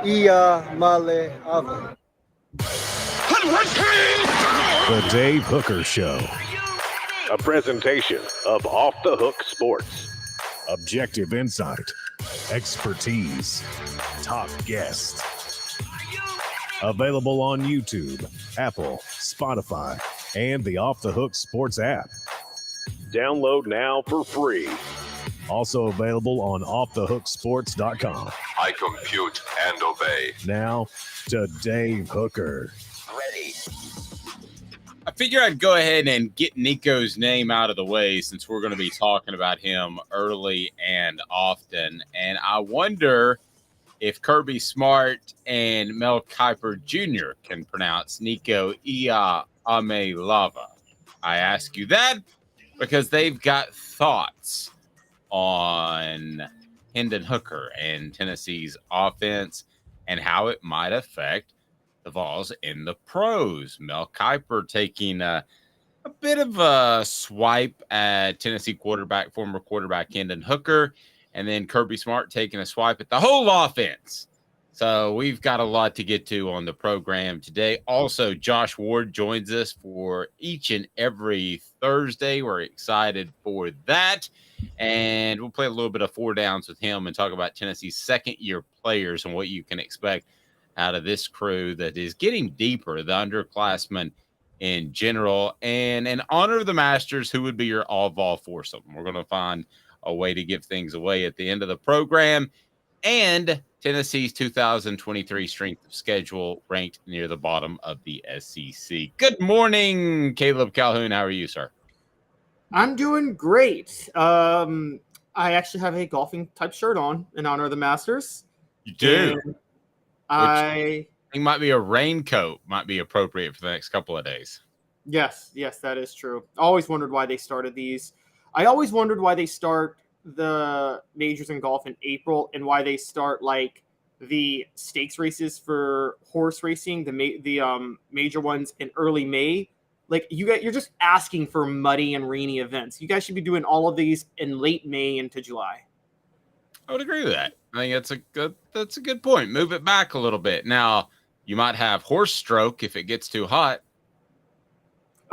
Ia Male Ave. The Dave Hooker Show. A presentation of Off the Hook Sports. Objective insight, expertise, top guests. Available on YouTube, Apple, Spotify, and the Off the Hook Sports app. Download now for free. Also available on offthehooksports.com. I compute and obey. Now to Dave Hooker. Ready. I figure I'd go ahead and get Nico's name out of the way since we're going to be talking about him early and often. And I wonder if Kirby Smart and Mel Kiper Jr. can pronounce Nico Ia Ame Lava. I ask you that because they've got thoughts on Hendon Hooker and Tennessee's offense and how it might affect the Vols in the pros. Mel Kiper taking a bit of a swipe at Tennessee former quarterback Hendon Hooker, and then Kirby Smart taking a swipe at the whole offense. So we've got a lot to get to on the program today. Also, Josh Ward joins us for each and every Thursday. We're excited for that. And we'll play a little bit of four downs with him and talk about Tennessee's second-year players and what you can expect out of this crew that is getting deeper, the underclassmen in general. And in honor of the Masters, who would be your all-vol foursome? We're going to find a way to give things away at the end of the program. And Tennessee's 2023 strength of schedule ranked near the bottom of the SEC. Good morning, Caleb Calhoun. How are you, sir? I'm doing great. I actually have a golfing type shirt on in honor of the Masters. You do? I think might be a raincoat, might be appropriate for the next couple of days. Yes, that is true. I always wondered why they started these. I always wondered why they start the majors in golf in April and why they start like the stakes races for horse racing, the major ones in early May. Like you're just asking for muddy and rainy events. You guys should be doing all of these in late May into July. I would agree with that. I think that's a good point. Move it back a little bit. Now, you might have horse stroke if it gets too hot.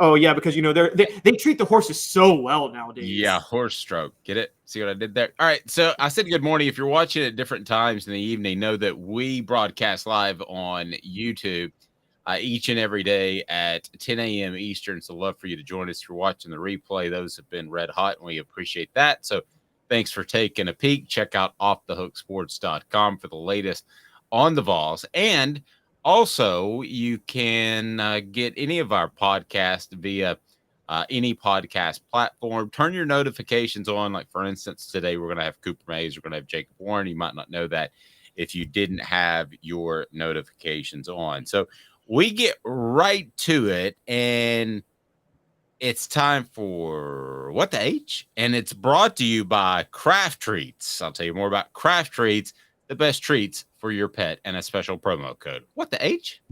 Oh yeah, because they treat the horses so well nowadays. Yeah, horse stroke. Get it? See what I did there? All right. So I said good morning. If you're watching at different times in the evening, know that we broadcast live on YouTube each and every day at 10 a.m. Eastern. So love for you to join us. If you're watching the replay, those have been red hot, and we appreciate that. So thanks for taking a peek. Check out offthehooksports.com for the latest on the Vols. And also, you can get any of our podcasts via any podcast platform. Turn your notifications on. Like, for instance, today we're going to have Cooper Mays. We're going to have Jacob Warren. You might not know that if you didn't have your notifications on. So we get right to it, and it's time for What the H? And it's brought to you by Craft Treats. I'll tell you more about Craft Treats, the best treats for your pet, and a special promo code. What the H?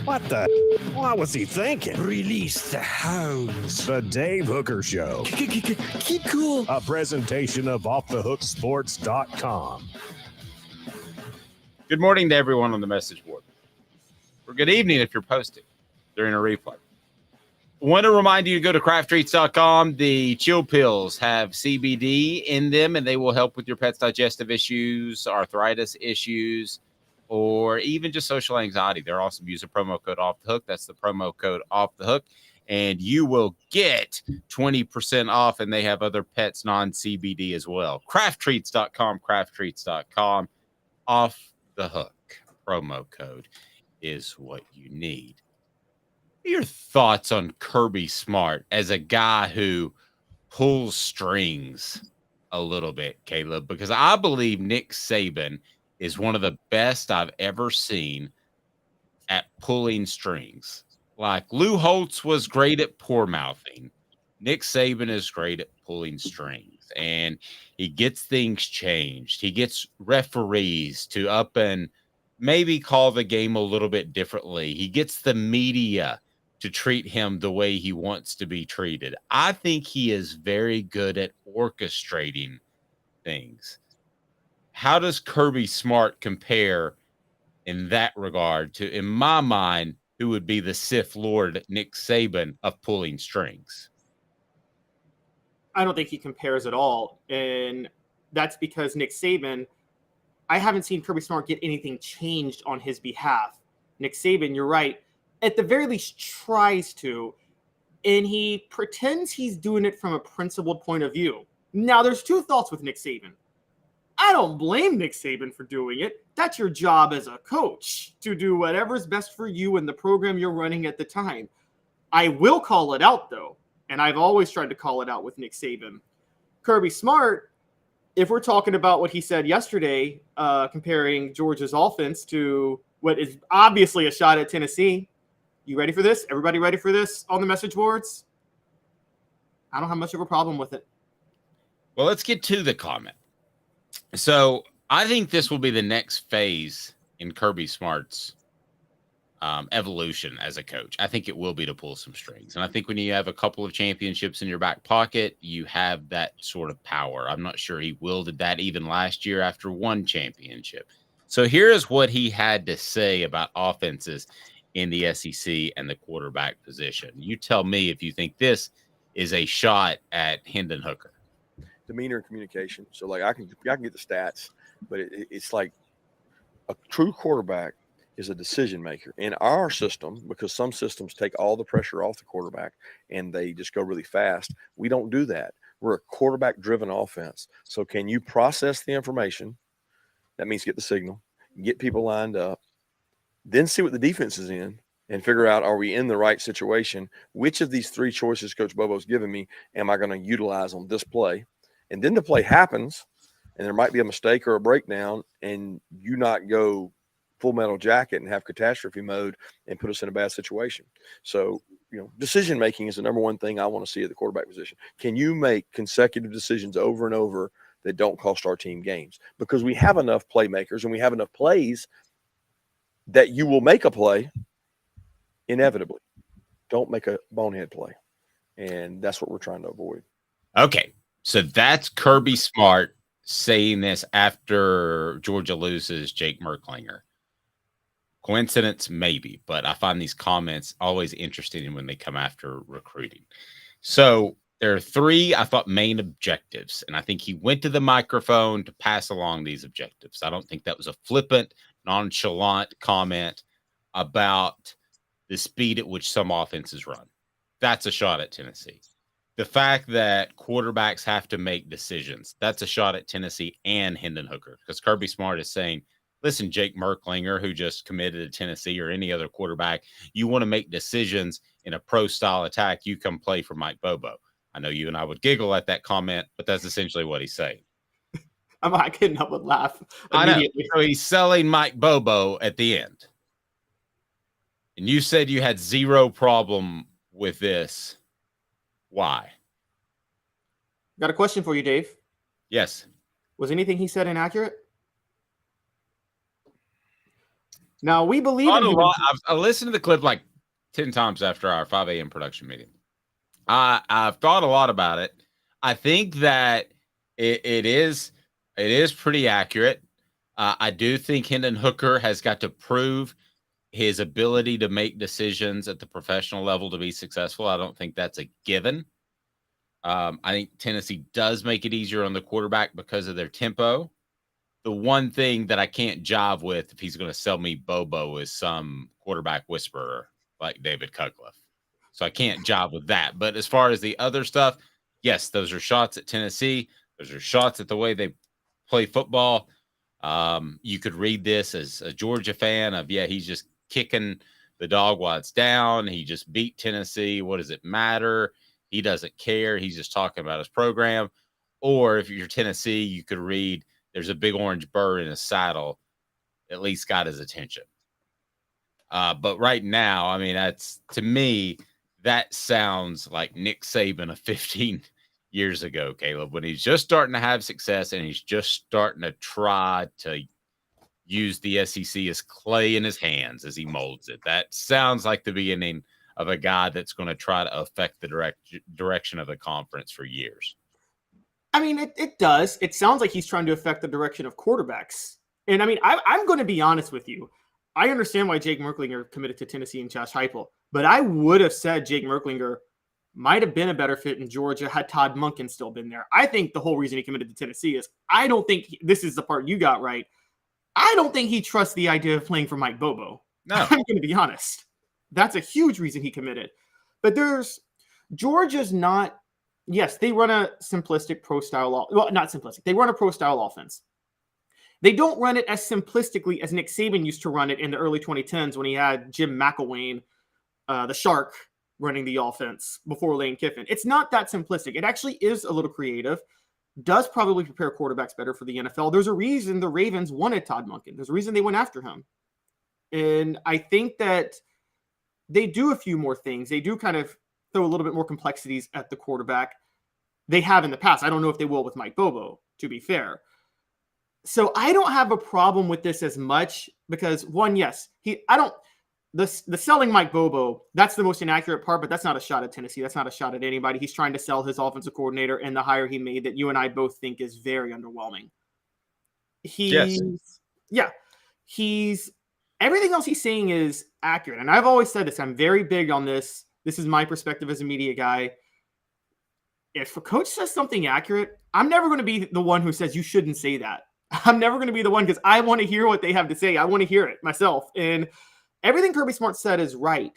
What the? What was he thinking? Release the hounds. The Dave Hooker Show. Keep cool. A presentation of offthehooksports.com. Good morning to everyone on the message board. Or good evening if you're posting during a replay. I want to remind you to go to crafttreats.com. The chill pills have CBD in them, and they will help with your pet's digestive issues, arthritis issues, or even just social anxiety. They're awesome. Use the promo code Off the Hook. That's the promo code Off the Hook, and you will get 20% off, and they have other pets non-CBD as well. Crafttreats.com, crafttreats.com. Off the Hook promo code is what you need. Your thoughts on Kirby Smart as a guy who pulls strings a little bit, Caleb, because I believe Nick Saban is one of the best I've ever seen at pulling strings. Like Lou Holtz was great at poor mouthing. Nick Saban is great at pulling strings, and he gets things changed. He gets referees to up and maybe call the game a little bit differently. He gets the media to treat him the way he wants to be treated. I think he is very good at orchestrating things. How does Kirby Smart compare in that regard to, in my mind, who would be the Sith Lord Nick Saban of pulling strings. I don't think he compares at all. And that's because Nick Saban, I haven't seen Kirby Smart get anything changed on his behalf. Nick Saban, you're right, at the very least tries to, and he pretends he's doing it from a principled point of view. Now, there's two thoughts with Nick Saban. I don't blame Nick Saban for doing it. That's your job as a coach, to do whatever's best for you and the program you're running at the time. I will call it out, though, and I've always tried to call it out with Nick Saban. Kirby Smart, if we're talking about what he said yesterday, comparing Georgia's offense to what is obviously a shot at Tennessee, you ready for this? Everybody ready for this on the message boards? I don't have much of a problem with it. Well, let's get to the comment. So I think this will be the next phase in Kirby Smart's evolution as a coach. I think it will be to pull some strings. And I think when you have a couple of championships in your back pocket, you have that sort of power. I'm not sure he wielded that even last year after one championship. So here is what he had to say about offenses in the SEC and the quarterback position. You tell me if you think this is a shot at Hendon Hooker. Demeanor and communication. So, like, I can get the stats, but it's like a true quarterback is a decision maker. In our system, because some systems take all the pressure off the quarterback and they just go really fast, we don't do that. We're a quarterback-driven offense. So can you process the information? That means get the signal, get people lined up, then see what the defense is in and figure out, are we in the right situation? Which of these three choices Coach Bobo's given me am I going to utilize on this play? And then the play happens, and there might be a mistake or a breakdown, and you not go full metal jacket and have catastrophe mode and put us in a bad situation. So, decision making is the number one thing I want to see at the quarterback position. Can you make consecutive decisions over and over that don't cost our team games? Because we have enough playmakers and we have enough plays that you will make a play inevitably. Don't make a bonehead play. And that's what we're trying to avoid. Okay. So that's Kirby Smart saying this after Georgia loses Jake Merklinger. Coincidence? Maybe, but I find these comments always interesting when they come after recruiting. So there are three, I thought, main objectives, and I think he went to the microphone to pass along these objectives. I don't think that was a flippant, nonchalant comment about the speed at which some offenses run. That's a shot at Tennessee. The fact that quarterbacks have to make decisions, that's a shot at Tennessee and Hendon Hooker, because Kirby Smart is saying, listen, Jake Merklinger, who just committed to Tennessee, or any other quarterback, you want to make decisions in a pro-style attack, you come play for Mike Bobo. I know you and I would giggle at that comment, but that's essentially what he's saying. I couldn't help but laugh I know. immediately. So he's selling Mike Bobo at the end. And you said you had zero problem with this. Why? Got a question for you, Dave. Yes. Was anything he said inaccurate? Now, we believe in him. I listened to the clip like 10 times after our 5 a.m. production meeting. I've thought a lot about it. I think that it is pretty accurate. I do think Hendon Hooker has got to prove his ability to make decisions at the professional level to be successful. I don't think that's a given. I think Tennessee does make it easier on the quarterback because of their tempo. The one thing that I can't jive with, if he's going to sell me Bobo, is some quarterback whisperer like David Cutcliffe. So I can't jive with that. But as far as the other stuff, yes, those are shots at Tennessee. Those are shots at the way they play football. You could read this as a Georgia fan of, he's just kicking the dog while it's down. He just beat Tennessee. What does it matter? He doesn't care. He's just talking about his program. Or if you're Tennessee, you could read, there's a big orange bird in his saddle. At least got his attention. But right now, I mean, to me, that sounds like Nick Saban of 15 years ago, Caleb, when he's just starting to have success and he's just starting to try to use the SEC as clay in his hands as he molds it. That sounds like the beginning of a guy that's going to try to affect the direction of the conference for years. I mean, it does. It sounds like he's trying to affect the direction of quarterbacks. And I mean, I'm going to be honest with you. I understand why Jake Merklinger committed to Tennessee and Josh Heupel, but I would have said Jake Merklinger might have been a better fit in Georgia had Todd Monken still been there. I think the whole reason he committed to Tennessee is I don't think this is the part you got right. I don't think he trusts the idea of playing for Mike Bobo. No. I'm going to be honest. That's a huge reason he committed. But Georgia's not, yes, they run a simplistic pro style, well, not simplistic. They run a pro style offense. They don't run it as simplistically as Nick Saban used to run it in the early 2010s when he had Jim McElwain, the Shark, running the offense before Lane Kiffin. It's not that simplistic. It actually is a little creative, does probably prepare quarterbacks better for the NFL. There's a reason the Ravens wanted Todd Monken. There's a reason they went after him. And I think that they do a few more things. They do kind of throw a little bit more complexities at the quarterback. They have in the past. I don't know if they will with Mike Bobo, to be fair. So I don't have a problem with this as much because one, yes, the selling Mike Bobo, that's the most inaccurate part, but that's not a shot at Tennessee. That's not a shot at anybody. He's trying to sell his offensive coordinator and the hire he made that you and I both think is very underwhelming. Everything else he's saying is accurate. And I've always said this. I'm very big on this. This is my perspective as a media guy. If a coach says something accurate, I'm never going to be the one who says you shouldn't say that. I'm never going to be the one because I want to hear what they have to say. I want to hear it myself. And everything Kirby Smart said is right.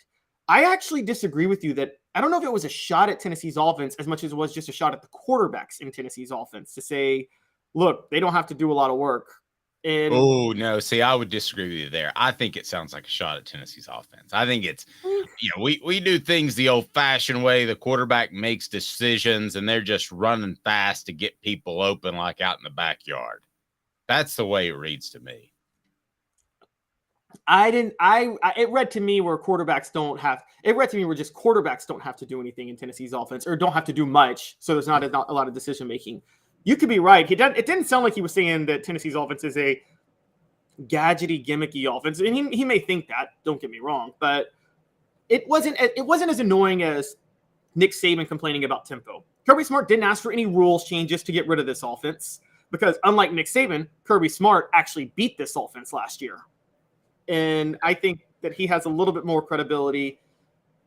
I actually disagree with you that I don't know if it was a shot at Tennessee's offense as much as it was just a shot at the quarterbacks in Tennessee's offense to say, look, they don't have to do a lot of work. Oh, no. See, I would disagree with you there. I think it sounds like a shot at Tennessee's offense. I think it's, we do things the old-fashioned way. The quarterback makes decisions, and they're just running fast to get people open like out in the backyard. That's the way it reads to me. It read to me where quarterbacks don't have to do anything in Tennessee's offense or don't have to do much. So there's not a lot of decision making. You could be right. It didn't sound like he was saying that Tennessee's offense is a gadgety, gimmicky offense. And he may think that, don't get me wrong, but it wasn't as annoying as Nick Saban complaining about tempo. Kirby Smart didn't ask for any rules changes to get rid of this offense because unlike Nick Saban, Kirby Smart actually beat this offense last year. And I think that he has a little bit more credibility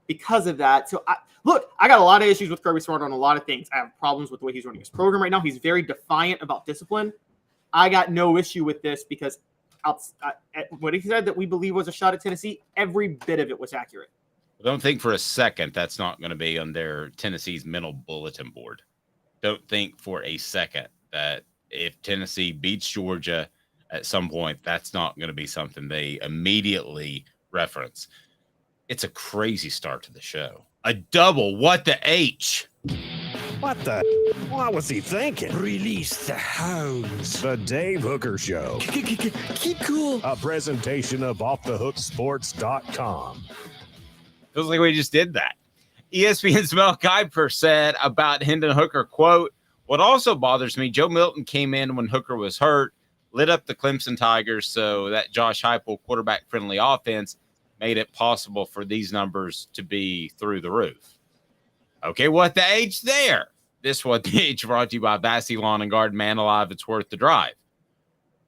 because of that. So, I got a lot of issues with Kirby Smart on a lot of things. I have problems with the way he's running his program right now. He's very defiant about discipline. I got no issue with this because what he said that we believe was a shot at Tennessee, every bit of it was accurate. Don't think for a second that's not going to be on their Tennessee's mental bulletin board. Don't think for a second that if Tennessee beats Georgia at some point, that's not going to be something they immediately reference. It's a crazy start to the show. A double. What the H? What the? What was he thinking? Release the hounds. The Dave Hooker Show. Keep cool. A presentation of offthehooksports.com. Feels like we just did that. ESPN's Mel Kiper said about Hendon Hooker, quote, what also bothers me, Joe Milton came in when Hooker was hurt, lit up the Clemson Tigers, so that Josh Heupel quarterback-friendly offense made it possible for these numbers to be through the roof. Okay, what the H there? This What the H brought to you by Vassy Lawn and Garden. Man alive, it's worth the drive.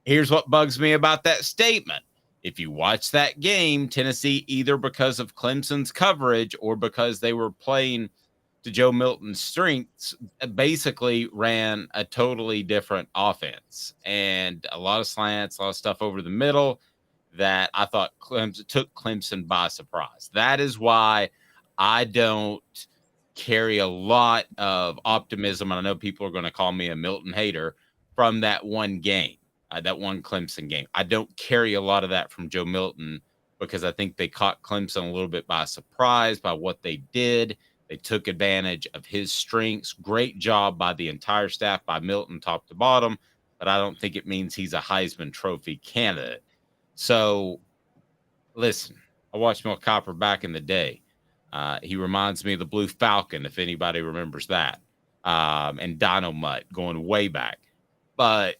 Here's what bugs me about that statement. If you watch that game, Tennessee, either because of Clemson's coverage or because they were playing to Joe Milton's strengths, basically ran a totally different offense. And a lot of slants, a lot of stuff over the middle that I thought took Clemson by surprise. That is why I don't carry a lot of optimism, and I know people are going to call me a Milton hater, from that one game, that one Clemson game. I don't carry a lot of that from Joe Milton because I think they caught Clemson a little bit by surprise by what they did. They took advantage of his strengths. Great job by the entire staff, by Milton top to bottom, but I don't think it means he's a Heisman Trophy candidate. So, listen, I watched Mel Kiper back in the day. He reminds me of the Blue Falcon, if anybody remembers that, and Dino Mutt going way back. But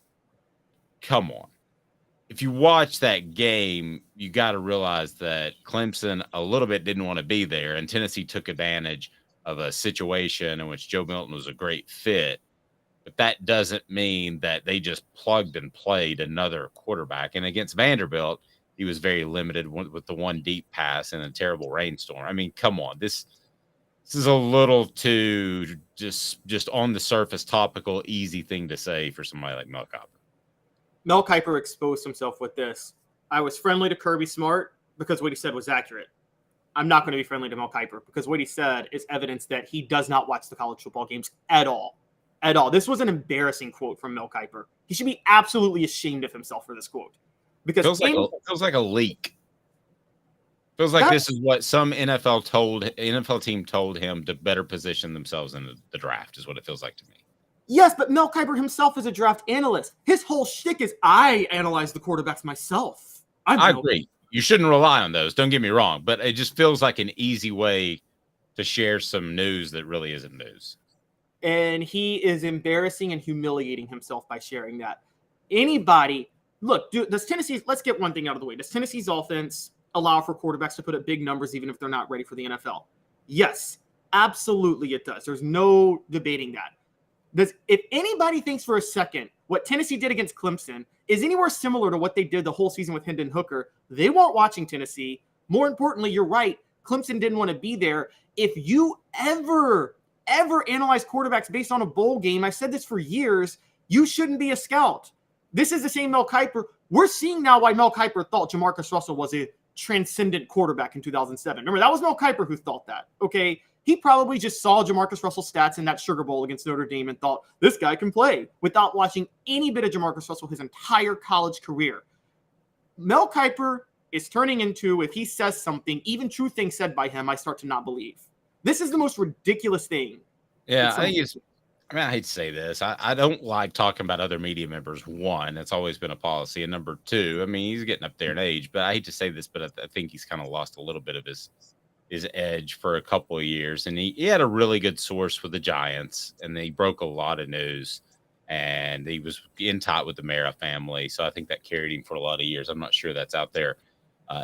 come on. If you watch that game, you got to realize that Clemson a little bit didn't want to be there, and Tennessee took advantage of a situation in which Joe Milton was a great fit. But that doesn't mean that they just plugged and played another quarterback. And against Vanderbilt, he was very limited with the one deep pass and a terrible rainstorm. I mean, come on, this is a little too just on the surface topical, easy thing to say for somebody like Mel Kiper. Mel Kiper exposed himself with this. I was friendly to Kirby Smart because what he said was accurate. I'm not going to be friendly to Mel Kiper because what he said is evidence that he does not watch the college football games at all. At all. This was an embarrassing quote from Mel Kiper. He should be absolutely ashamed of himself for this quote. Because feels like a leak. Feels like this is what some NFL team told him to better position themselves in the draft, is what it feels like to me. Yes, but Mel Kiper himself is a draft analyst. His whole shtick is I analyze the quarterbacks myself. I agree. You shouldn't rely on those. Don't get me wrong, but it just feels like an easy way to share some news that really isn't news. And he is embarrassing and humiliating himself by sharing that. Anybody, look, does Tennessee, let's get one thing out of the way. Does Tennessee's offense allow for quarterbacks to put up big numbers even if they're not ready for the NFL? Yes, absolutely it does. There's no debating that. If anybody thinks for a second what Tennessee did against Clemson is anywhere similar to what they did the whole season with Hendon Hooker, they weren't watching Tennessee. More importantly, you're right. Clemson didn't want to be there. If you ever analyze quarterbacks based on a bowl game, I said this for years, you shouldn't be a scout. This is the same Mel Kiper. We're seeing now why Mel Kiper thought Jamarcus Russell was a transcendent quarterback in 2007. Remember, that was Mel Kiper who thought that, okay? He probably just saw Jamarcus Russell's stats in that Sugar Bowl against Notre Dame and thought, this guy can play, without watching any bit of Jamarcus Russell his entire college career. Mel Kiper is turning into, if he says something, even true things said by him, I start to not believe. This is the most ridiculous thing. Yeah, I hate to say this. I don't like talking about other media members. One, that's always been a policy. And number two, I mean, he's getting up there in age, but I hate to say this, but I think he's kind of lost a little bit of his edge for a couple of years. And he had a really good source with the Giants, and he broke a lot of news, and he was in tight with the Mara family. So I think that carried him for a lot of years. I'm not sure that's out there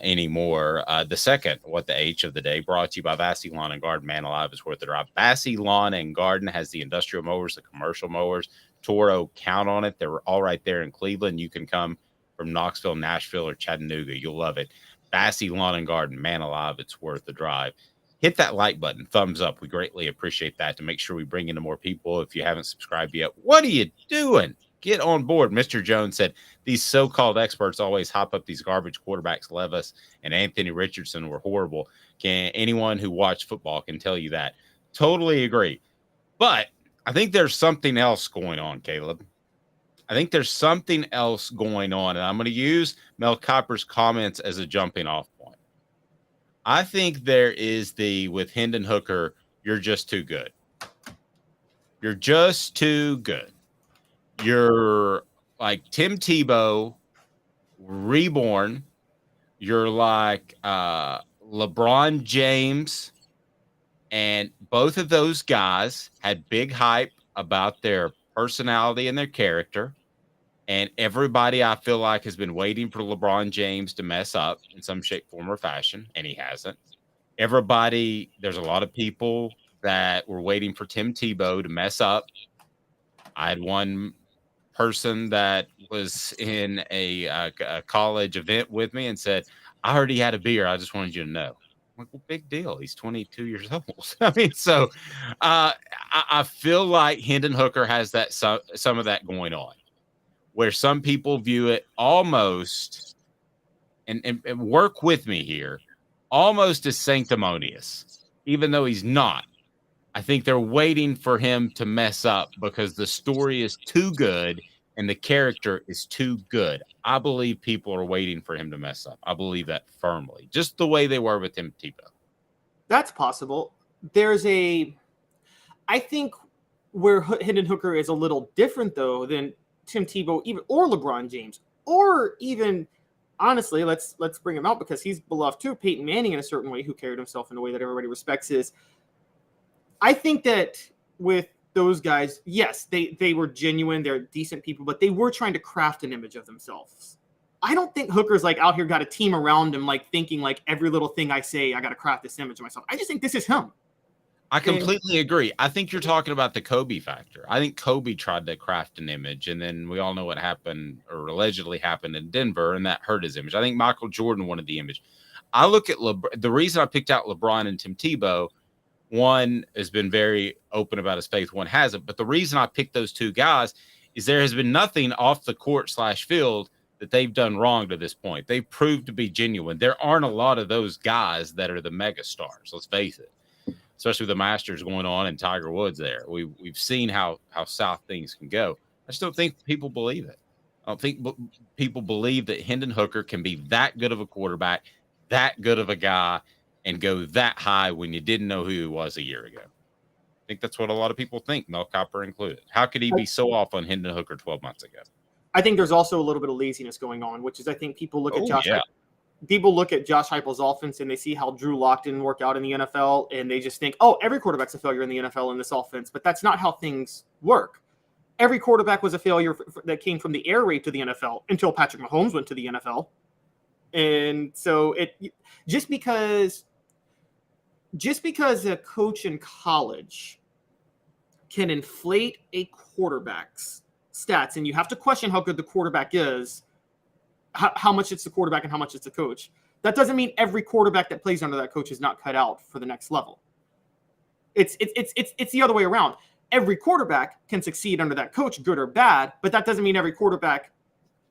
anymore. The second, what the H of the day, brought to you by Vassy Lawn and Garden. Man alive, is worth the drive. Vassy Lawn and Garden has the industrial mowers, the commercial mowers. Toro, count on it. They're all right there in Cleveland. You can come from Knoxville, Nashville, or Chattanooga. You'll love it. Vassy Lawn and Garden, man alive, it's worth the drive. Hit that like button, thumbs up. We greatly appreciate that to make sure we bring into more people. If you haven't subscribed yet, what are you doing? Get on board. Mr. Jones said these so-called experts always hop up these garbage quarterbacks. Levis and Anthony Richardson were horrible. Anyone who watched football can tell you that. Totally agree. But I think there's something else going on, Caleb. I think there's something else going on, and I'm going to use Mel Kiper's comments as a jumping off point. I think there is with Hendon Hooker, you're just too good. You're just too good. You're like Tim Tebow reborn. You're like LeBron James, and both of those guys had big hype about their personality and their character. And everybody, I feel like, has been waiting for LeBron James to mess up in some shape, form, or fashion, and he hasn't. There's a lot of people that were waiting for Tim Tebow to mess up. I had one person that was in a college event with me and said, I already had a beer. I just wanted you to know. I'm like, well, big deal. He's 22 years old. I mean, so I feel like Hendon Hooker has that some of that going on, where some people view it almost, and work with me here, almost as sanctimonious, even though he's not. I think they're waiting for him to mess up because the story is too good and the character is too good. I believe people are waiting for him to mess up. I believe that firmly, just the way they were with Tim Tebow. That's possible. I think where Hendon Hooker is a little different, though, than Tim Tebow or LeBron James, or even, honestly, let's bring him out because he's beloved too, Peyton Manning in a certain way, who carried himself in a way that everybody respects. I think that with those guys, yes, they were genuine, they're decent people, but they were trying to craft an image of themselves. I don't think Hooker's like out here got a team around him, like thinking like every little thing I say, I got to craft this image of myself. I just think this is him. I completely agree. I think you're talking about the Kobe factor. I think Kobe tried to craft an image, and then we all know what happened or allegedly happened in Denver, and that hurt his image. I think Michael Jordan wanted the image. I look at the reason I picked out LeBron and Tim Tebow, one has been very open about his faith, one hasn't. But the reason I picked those two guys is there has been nothing off the court / field that they've done wrong to this point. They've proved to be genuine. There aren't a lot of those guys that are the mega stars. Let's face it. Especially with the Masters going on and Tiger Woods there. We've seen how south things can go. I just don't think people believe it. I don't think people believe that Hendon Hooker can be that good of a quarterback, that good of a guy, and go that high when you didn't know who he was a year ago. I think that's what a lot of people think, Mel Kiper included. How could he be so off on Hendon Hooker 12 months ago? I think there's also a little bit of laziness going on, which is I think people look at Josh. Yeah. People look at Josh Heupel's offense and they see how Drew Lock didn't work out in the NFL, and they just think, oh, every quarterback's a failure in the NFL in this offense. But that's not how things work. Every quarterback was a failure that came from the air raid to the NFL until Patrick Mahomes went to the NFL. And so just because a coach in college can inflate a quarterback's stats, and you have to question how good the quarterback is, how much it's the quarterback and how much it's the coach. That doesn't mean every quarterback that plays under that coach is not cut out for the next level. It's the other way around. Every quarterback can succeed under that coach, good or bad, but that doesn't mean every quarterback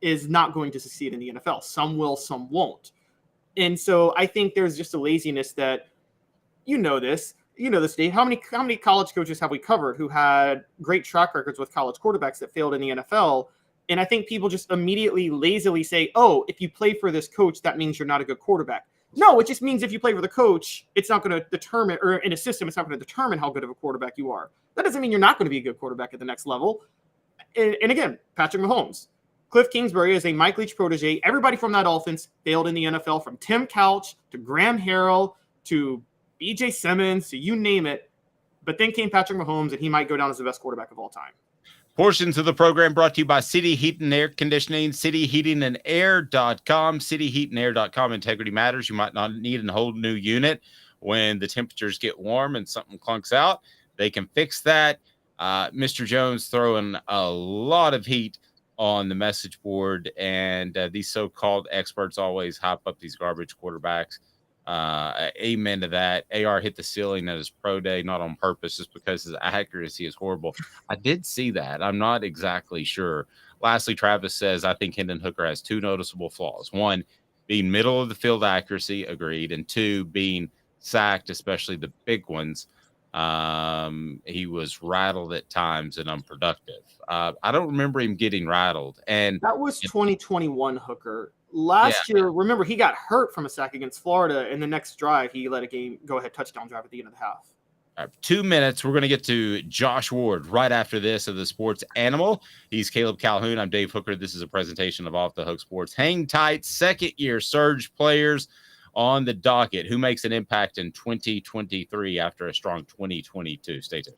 is not going to succeed in the NFL. Some will, some won't. And so I think there's just a laziness that, this, Dave. How many college coaches have we covered who had great track records with college quarterbacks that failed in the NFL? And I think people just immediately lazily say, oh, if you play for this coach, that means you're not a good quarterback. No, it just means if you play for the coach, it's not going to determine, or in a system, it's not going to determine how good of a quarterback you are. That doesn't mean you're not going to be a good quarterback at the next level. And again, Patrick Mahomes. Cliff Kingsbury is a Mike Leach protege. Everybody from that offense failed in the NFL, from Tim Couch to Graham Harrell to B.J. Simmons to you name it. But then came Patrick Mahomes, and he might go down as the best quarterback of all time. Portions of the program brought to you by City Heat and Air Conditioning, cityheatingandair.com, cityheatandair.com. Integrity matters. You might not need a whole new unit when the temperatures get warm and something clunks out. They can fix that. Mr. Jones throwing a lot of heat on the message board, and these so-called experts always hype up these garbage quarterbacks. Amen to that. AR hit the ceiling at his pro day, not on purpose, just because his accuracy is horrible. I did see that. I'm not exactly sure. Lastly, Travis says, I think Hendon Hooker has two noticeable flaws. One, being middle of the field accuracy, agreed. And two, being sacked, especially the big ones. He was rattled at times and unproductive. I don't remember him getting rattled. And that was 2021 Hooker. Last year, remember, he got hurt from a sack against Florida, and the next drive, he let a go-ahead touchdown drive at the end of the half. All right, 2 minutes. We're going to get to Josh Ward right after this of the Sports Animal. He's Caleb Calhoun. I'm Dave Hooker. This is a presentation of Off the Hook Sports. Hang tight. Second-year surge players on the docket. Who makes an impact in 2023 after a strong 2022? Stay tuned.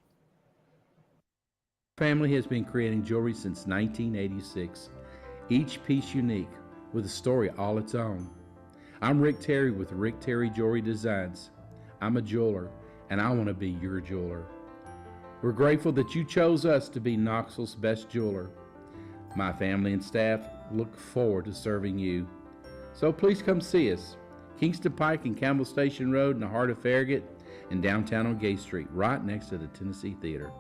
Family has been creating jewelry since 1986. Each piece unique, with a story all its own. I'm Rick Terry with Rick Terry Jewelry Designs. I'm a jeweler, and I want to be your jeweler. We're grateful that you chose us to be Knoxville's best jeweler. My family and staff look forward to serving you. So please come see us. Kingston Pike and Campbell Station Road in the heart of Farragut, and downtown on Gay Street, right next to the Tennessee Theater.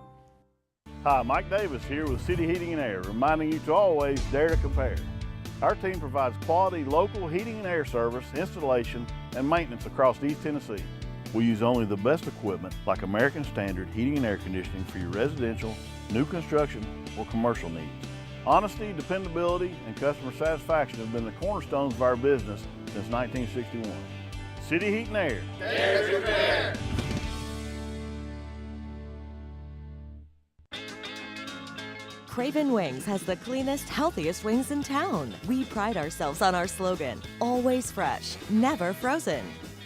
Hi, Mike Davis here with City Heating and Air, reminding you to always dare to compare. Our team provides quality local heating and air service, installation, and maintenance across East Tennessee. We use only the best equipment like American Standard Heating and Air Conditioning for your residential, new construction, or commercial needs. Honesty, dependability, and customer satisfaction have been the cornerstones of our business since 1961. City Heat and Air. Dare to compare. Craven Wings has the cleanest, healthiest wings in town. We pride ourselves on our slogan, always fresh, never frozen.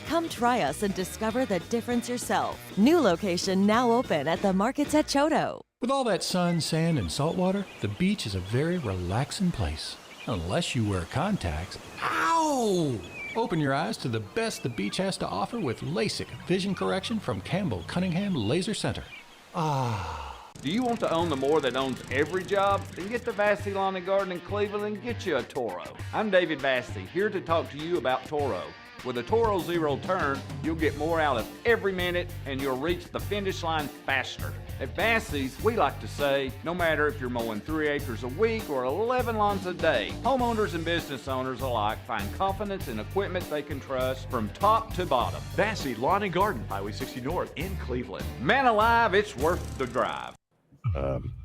Come try us and discover the difference yourself. New location now open at the Markets at Choto. With all that sun, sand, and salt water, the beach is a very relaxing place. Unless you wear contacts. Ow! Open your eyes to the best the beach has to offer with LASIK vision correction from Campbell Cunningham Laser Center. Do you want to own the more that owns every job? Then get to Vassy Lawn and Garden in Cleveland and get you a Toro. I'm David Vassy, here to talk to you about Toro. With a Toro Zero Turn, you'll get more out of every minute and you'll reach the finish line faster. At Vassy's, we like to say, no matter if you're mowing 3 acres a week or 11 lawns a day, homeowners and business owners alike find confidence in equipment they can trust from top to bottom. Vassy Lawn and Garden, Highway 60 North in Cleveland. Man alive, it's worth the drive.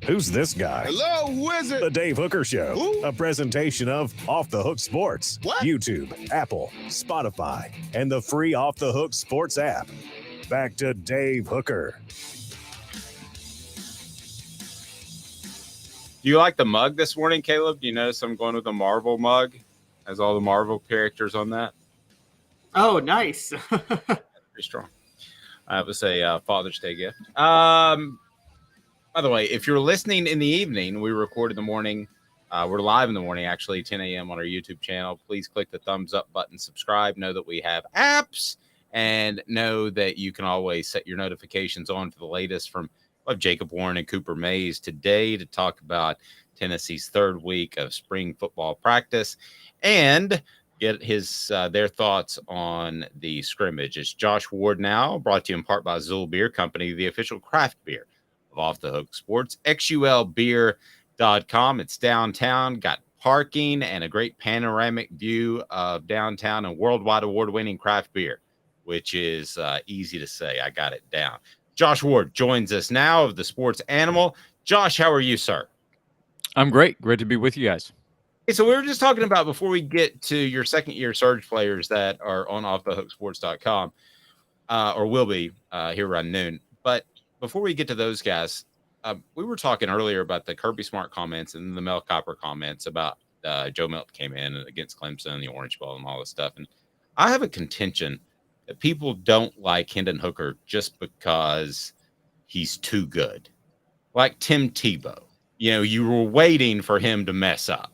Who's this guy? Hello, who is it? The Dave Hooker Show. Who? A presentation of Off the Hook Sports. What? YouTube, Apple, Spotify, and the free Off the Hook Sports app. Back to Dave Hooker. Do you like the mug this morning, Caleb? Do you notice I'm going with a Marvel mug? Has all the Marvel characters on that? Oh, nice. Pretty strong. It was a Father's Day gift. By the way, if you're listening in the evening, we record in the morning. We're live in the morning, actually, 10 a.m. on our YouTube channel. Please click the thumbs up button, subscribe. Know that we have apps, and know that you can always set your notifications on for the latest from Jacob Warren and Cooper Mays today to talk about Tennessee's third week of spring football practice and get their thoughts on the scrimmage. It's Josh Ward now, brought to you in part by Zool Beer Company, the official craft beer of Off the Hook Sports. XULbeer.com. It's downtown, got parking and a great panoramic view of downtown and worldwide award-winning craft beer, which is easy to say. I got it down. Josh Ward joins us now of the Sports Animal. Josh, how are you, sir? I'm great. Great to be with you guys. Okay, so we were just talking about, before we get to your second-year surge players that are on offthehooksports.com, or will be here around noon. But before we get to those guys, we were talking earlier about the Kirby Smart comments and the Mel Kiper comments about Joe Milton came in against Clemson, the Orange Bowl, and all this stuff. And I have a contention that people don't like Hendon Hooker just because he's too good. Like Tim Tebow. You know, you were waiting for him to mess up.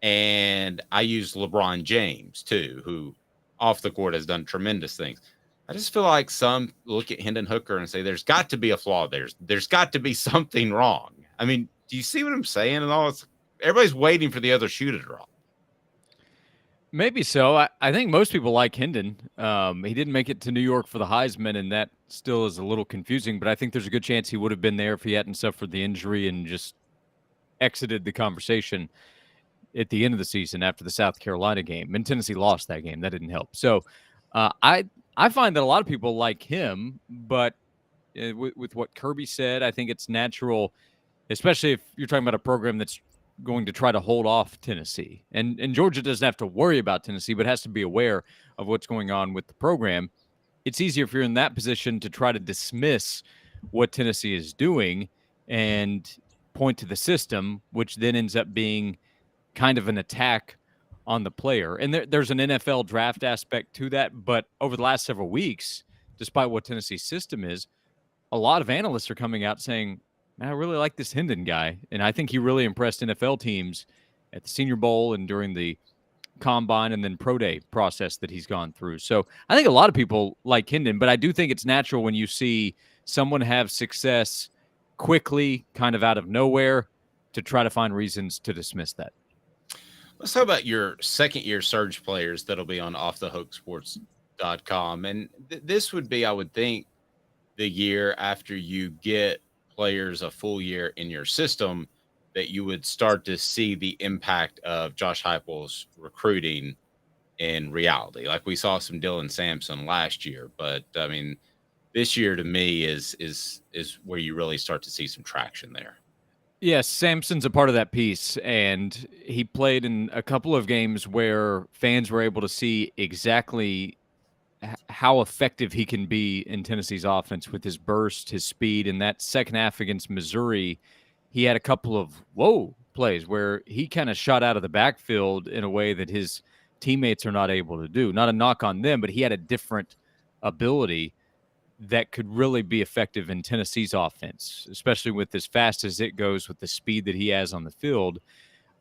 And I use LeBron James, too, who off the court has done tremendous things. I just feel like some look at Hendon Hooker and say, there's got to be a flaw there. There's got to be something wrong. I mean, do you see what I'm saying? And all everybody's waiting for the other shoe to drop. Maybe so. I think most people like Hendon. He didn't make it to New York for the Heisman, and that still is a little confusing, but I think there's a good chance he would have been there if he hadn't suffered the injury and just exited the conversation at the end of the season after the South Carolina game. And Tennessee lost that game. That didn't help. So I find that a lot of people like him, but with what Kirby said, I think it's natural, especially if you're talking about a program that's going to try to hold off Tennessee. And Georgia doesn't have to worry about Tennessee, but has to be aware of what's going on with the program. It's easier if you're in that position to try to dismiss what Tennessee is doing and point to the system, which then ends up being kind of an attack on the player. And there's an NFL draft aspect to that, but over the last several weeks, despite what Tennessee's system is, a lot of analysts are coming out saying, man, I really like this Hendon guy, and I think he really impressed NFL teams at the Senior Bowl and during the Combine and then Pro Day process that he's gone through. So I think a lot of people like Hendon, but I do think it's natural when you see someone have success quickly, kind of out of nowhere, to try to find reasons to dismiss that. Let's talk about your second-year surge players that'll be on offthehooksports.com. And this would be, I would think, the year after you get players a full year in your system that you would start to see the impact of Josh Heupel's recruiting in reality. Like we saw some Dylan Sampson last year, but I mean, this year to me is where you really start to see some traction there. Yes, Sampson's a part of that piece, and he played in a couple of games where fans were able to see exactly how effective he can be in Tennessee's offense with his burst, his speed. In that second half against Missouri, he had a couple of plays where he kind of shot out of the backfield in a way that his teammates are not able to do. Not a knock on them, but he had a different ability that could really be effective in Tennessee's offense, especially with as fast as it goes, with the speed that he has on the field.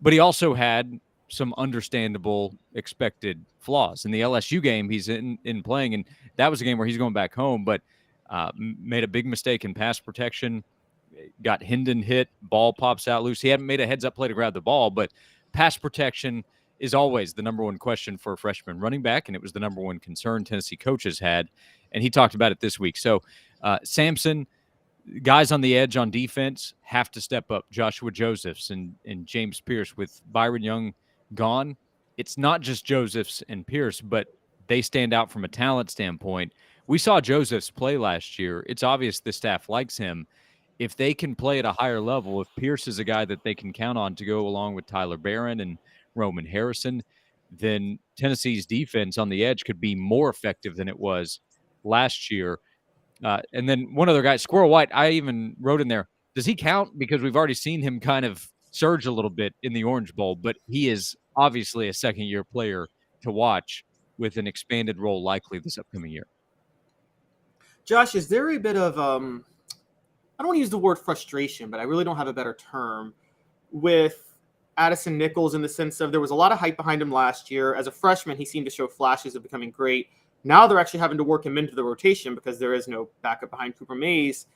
But he also had some understandable expected flaws. In the LSU game, he's in playing, and that was a game where he's going back home, but made a big mistake in pass protection, got Hendon hit, ball pops out loose. He hadn't made a heads-up play to grab the ball, but pass protection is always the number one question for a freshman running back, and it was the number one concern Tennessee coaches had, and he talked about it this week. So Samson, guys on the edge on defense have to step up. Joshua Josephs and James Pierce. With Byron Young gone, it's not just Josephs and Pierce, but they stand out from a talent standpoint. We saw Josephs play last year. It's obvious the staff likes him. If they can play at a higher level, if Pierce is a guy that they can count on to go along with Tyler Barron and Roman Harrison, then Tennessee's defense on the edge could be more effective than it was last year. And then one other guy, Squirrel White, I even wrote in there, does he count? Because we've already seen him kind of surge a little bit in the Orange Bowl, but he is obviously a second-year player to watch with an expanded role likely this upcoming year. Josh, is there a bit of, I don't want to use the word frustration, but I really don't have a better term, with Addison Nichols in the sense of there was a lot of hype behind him last year. As a freshman, he seemed to show flashes of becoming great. Now they're actually having to work him into the rotation because there is no backup behind Cooper Mays.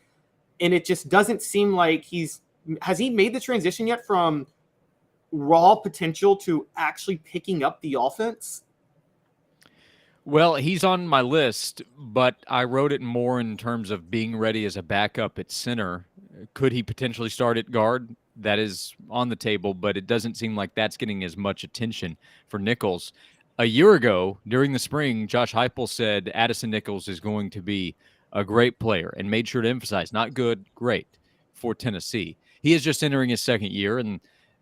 And it just doesn't seem like has he made the transition yet from raw potential to actually picking up the offense? Well, he's on my list, but I wrote it more in terms of being ready as a backup at center. Could he potentially start at guard? That is on the table, but it doesn't seem like that's getting as much attention for Nichols. A year ago, during the spring, Josh Heupel said Addison Nichols is going to be a great player and made sure to emphasize not good, great for Tennessee. He is just entering his second year, and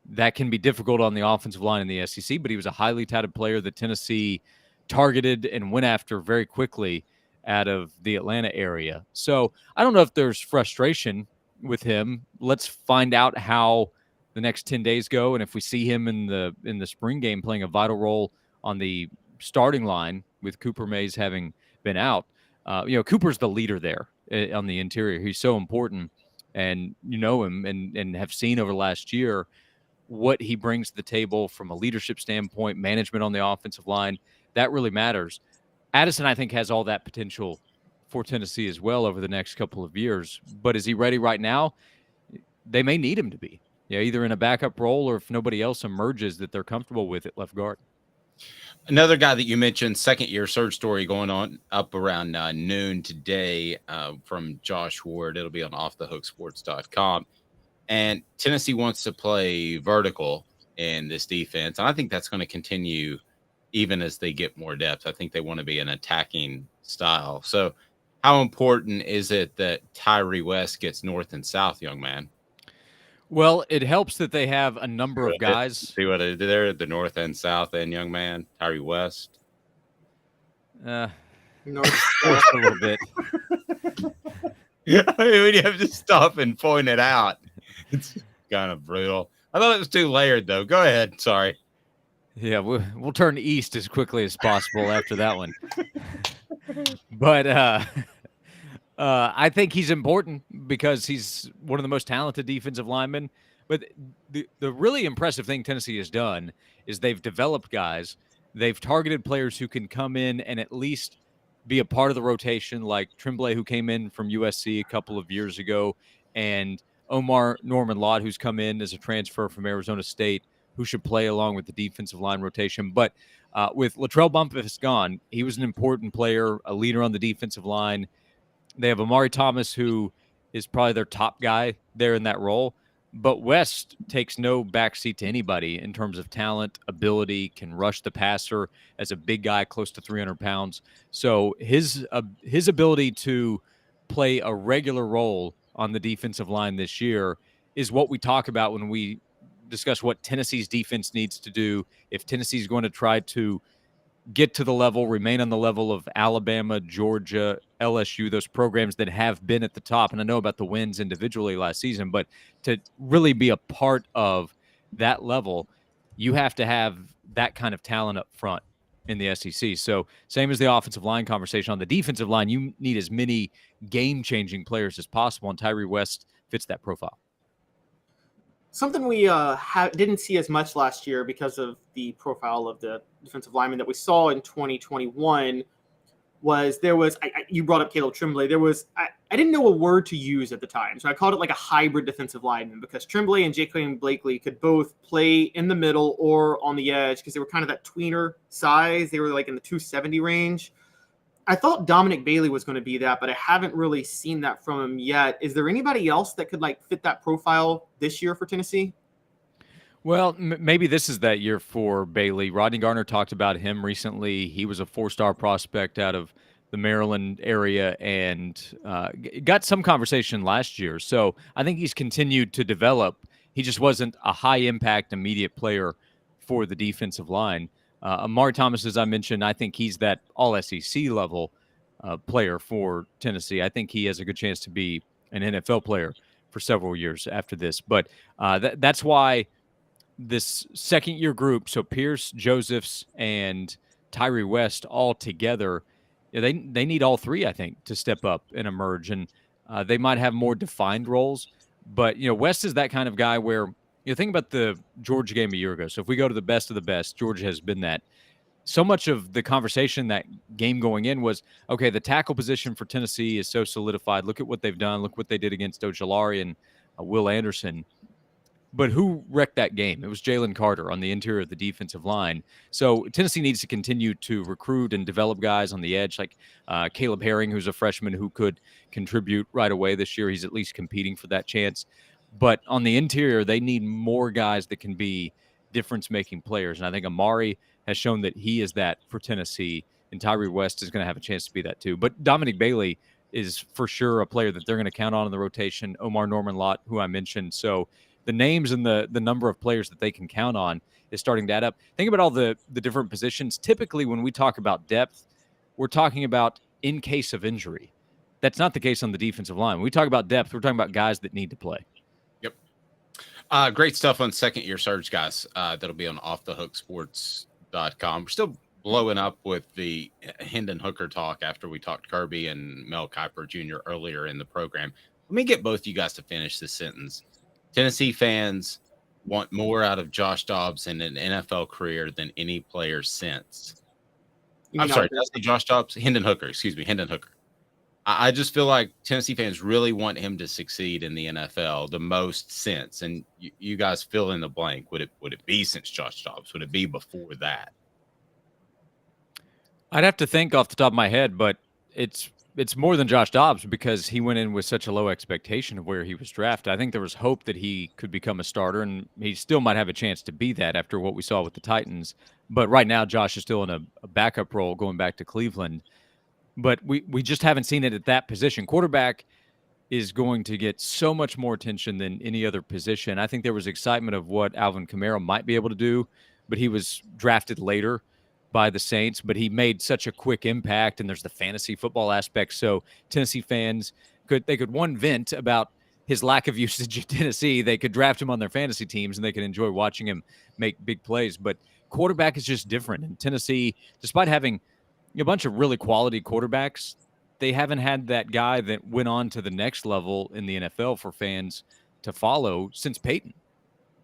that can be difficult on the offensive line in the SEC, but he was a highly touted player that Tennessee targeted and went after very quickly out of the Atlanta area. So I don't know if there's frustration with him. Let's find out how the next 10 days go, and if we see him in the spring game playing a vital role on the starting line with Cooper Mays having been out. Cooper's the leader there on the interior. He's so important, and you know him and have seen over last year what he brings to the table from a leadership standpoint, management on the offensive line. That really matters. Addison, I think, has all that potential for Tennessee as well over the next couple of years. But is he ready right now? They may need him to be. Either in a backup role or if nobody else emerges that they're comfortable with at left guard. Another guy that you mentioned, second-year surge story going on up around noon today from Josh Ward. It'll be on offthehooksports.com. And Tennessee wants to play vertical in this defense. And I think that's going to continue even as they get more depth. I think they want to be an attacking style. So how important is it that Tyree West gets north and south, young man? Well, it helps that they have a number of guys. See what I did there? The north and south end, young man. Tyree West. North a little bit. I mean, we have to stop and point it out. It's kind of brutal. I thought it was too layered, though. Go ahead. Sorry. Yeah, we'll turn east as quickly as possible after that one. But I think he's important because he's one of the most talented defensive linemen. But the really impressive thing Tennessee has done is they've developed guys. They've targeted players who can come in and at least be a part of the rotation, like Tremblay, who came in from USC a couple of years ago, and Omar Norman-Lott, who's come in as a transfer from Arizona State, who should play along with the defensive line rotation. But with Latrell Bumpus gone, he was an important player, a leader on the defensive line. They have Amari Thomas, who is probably their top guy there in that role. But West takes no backseat to anybody in terms of talent, ability, can rush the passer as a big guy close to 300 pounds. So his ability to play a regular role on the defensive line this year is what we talk about when we discuss what Tennessee's defense needs to do. If Tennessee's going to try to get to the level, remain on the level of Alabama, Georgia, LSU, those programs that have been at the top. And I know about the wins individually last season, but to really be a part of that level, you have to have that kind of talent up front in the SEC. So same as the offensive line conversation, on the defensive line, you need as many game-changing players as possible, and Tyree West fits that profile. Something we didn't see as much last year because of the profile of the defensive lineman that we saw in 2021 was you brought up Caleb Tremblay. I didn't know a word to use at the time, so I called it like a hybrid defensive lineman because Tremblay and Jaquan Blakely could both play in the middle or on the edge because they were kind of that tweener size. They were like in the 270 range. I thought Dominic Bailey was going to be that, but I haven't really seen that from him yet. Is there anybody else that could like fit that profile this year for Tennessee? Well, maybe this is that year for Bailey. Rodney Garner talked about him recently. He was a 4-star prospect out of the Maryland area and got some conversation last year. So I think he's continued to develop. He just wasn't a high-impact, immediate player for the defensive line. Amari Thomas, as I mentioned, I think he's that all-SEC level player for Tennessee. I think he has a good chance to be an NFL player for several years after this. But that's why this second-year group, so Pierce, Josephs, and Tyree West all together, they need all three, I think, to step up and emerge. And they might have more defined roles. But, West is that kind of guy where – think about the Georgia game a year ago. So if we go to the best of the best, Georgia has been that. So much of the conversation that game going in was, okay, the tackle position for Tennessee is so solidified. Look at what they've done. Look what they did against Ojulari and Will Anderson. But who wrecked that game? It was Jalen Carter on the interior of the defensive line. So Tennessee needs to continue to recruit and develop guys on the edge, like Caleb Herring, who's a freshman who could contribute right away this year. He's at least competing for that chance. But on the interior, they need more guys that can be difference-making players. And I think Amari has shown that he is that for Tennessee, and Tyree West is going to have a chance to be that too. But Dominic Bailey is for sure a player that they're going to count on in the rotation. Omar Norman-Lott, who I mentioned. So the names and the number of players that they can count on is starting to add up. Think about all the different positions. Typically, when we talk about depth, we're talking about in case of injury. That's not the case on the defensive line. When we talk about depth, we're talking about guys that need to play. Great stuff on second-year surge, guys. That'll be on offthehooksports.com. We're still blowing up with the Hendon Hooker talk after we talked Kirby and Mel Kiper Jr. earlier in the program. Let me get both you guys to finish this sentence. Tennessee fans want more out of Josh Dobbs in an NFL career than any player since. I'm sorry, did I say Josh Dobbs? Hendon Hooker. I just feel like Tennessee fans really want him to succeed in the NFL the most since. And you guys fill in the blank. Would it be since Josh Dobbs? Would it be before that? I'd have to think off the top of my head, but it's more than Josh Dobbs because he went in with such a low expectation of where he was drafted. I think there was hope that he could become a starter, and he still might have a chance to be that after what we saw with the Titans. But right now, Josh is still in a backup role going back to Cleveland. But we just haven't seen it at that position. Quarterback is going to get so much more attention than any other position. I think there was excitement of what Alvin Kamara might be able to do, but he was drafted later by the Saints, but he made such a quick impact, and there's the fantasy football aspect. So Tennessee fans could vent about his lack of usage at Tennessee. They could draft him on their fantasy teams, and they could enjoy watching him make big plays. But quarterback is just different. And Tennessee, despite having a bunch of really quality quarterbacks, they haven't had that guy that went on to the next level in the NFL for fans to follow since Peyton.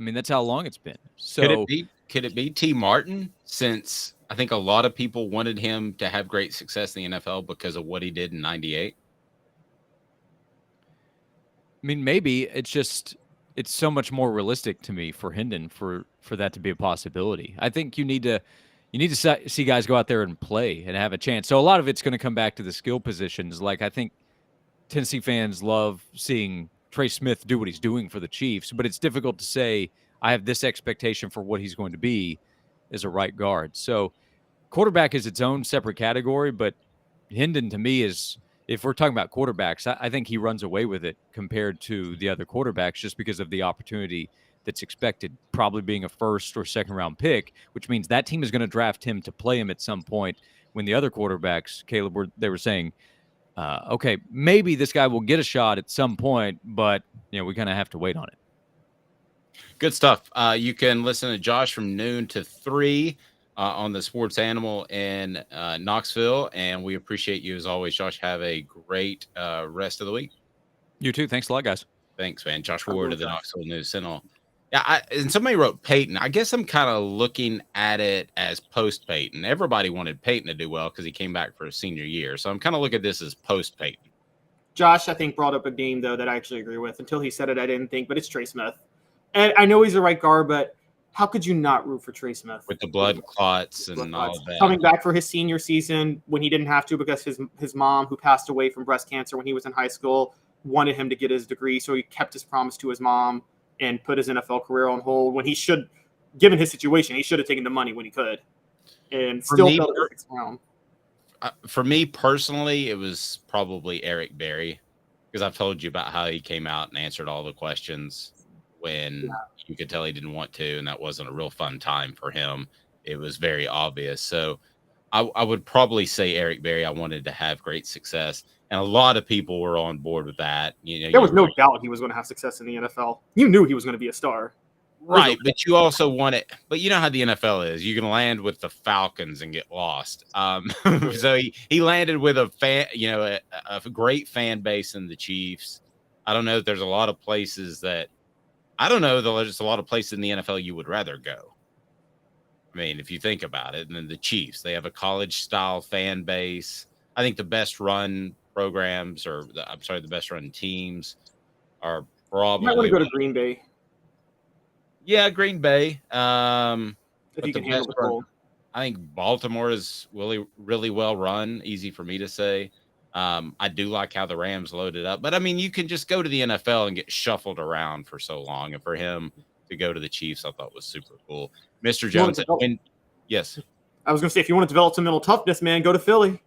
I mean, that's how long it's been. So could it be T. Martin, since I think a lot of people wanted him to have great success in the NFL because of what he did in 98? I mean, maybe it's so much more realistic to me for Hendon for that to be a possibility. I think you need to see guys go out there and play and have a chance. So a lot of it's going to come back to the skill positions. Like, I think Tennessee fans love seeing Trey Smith do what he's doing for the Chiefs, but it's difficult to say I have this expectation for what he's going to be as a right guard. So quarterback is its own separate category, but Hendon to me is, if we're talking about quarterbacks, I think he runs away with it compared to the other quarterbacks just because of the opportunity that's expected, probably being a first or second round pick, which means that team is going to draft him to play him at some point when the other quarterbacks, Caleb, they were saying, okay, maybe this guy will get a shot at some point, but we kind of have to wait on it. Good stuff. You can listen to Josh from noon to 3 on the Sports Animal in Knoxville, and we appreciate you as always, Josh. Have a great rest of the week. You too. Thanks a lot, guys. Thanks, man. Josh Ward of the Knoxville News Sentinel. Yeah, and somebody wrote Peyton. I guess I'm kind of looking at it as post Peyton. Everybody wanted Peyton to do well because he came back for his senior year. So I'm kind of looking at this as post Peyton. Josh, I think, brought up a name, though, that I actually agree with. Until he said it, I didn't think, but it's Trey Smith. And I know he's the right guard, but how could you not root for Trey Smith? With the blood clots and all of that. Coming back for his senior season when he didn't have to because his mom, who passed away from breast cancer when he was in high school, wanted him to get his degree, so he kept his promise to his mom and put his NFL career on hold when he should, given his situation, he should have taken the money when he could. And still fell to the sixth round. For me personally, it was probably Eric Berry, because I've told you about how he came out and answered all the questions when you could tell he didn't want to, and that wasn't a real fun time for him. It was very obvious. So I would probably say Eric Berry. I wanted to have great success, and a lot of people were on board with that. There was no doubt he was going to have success in the NFL. You knew he was going to be a star. Right, but you also want it. But you know how the NFL is. You can land with the Falcons and get lost. So he landed with a fan, a great fan base in the Chiefs. I don't know if there's a lot of places that there's a lot of places in the NFL you would rather go. I mean, if you think about it, and then the Chiefs, they have a college-style fan base. I think the best run programs, the best run teams are probably. You might want to go to Green Bay. Yeah, Green Bay. If you can handle the cold. I think Baltimore is really, really well run. Easy for me to say. I do like how the Rams loaded up, but I mean, you can just go to the NFL and get shuffled around for so long. And for him to go to the Chiefs, I thought was super cool. Mr. Jones, yes. I was going to say, if you want to develop some mental toughness, man, go to Philly.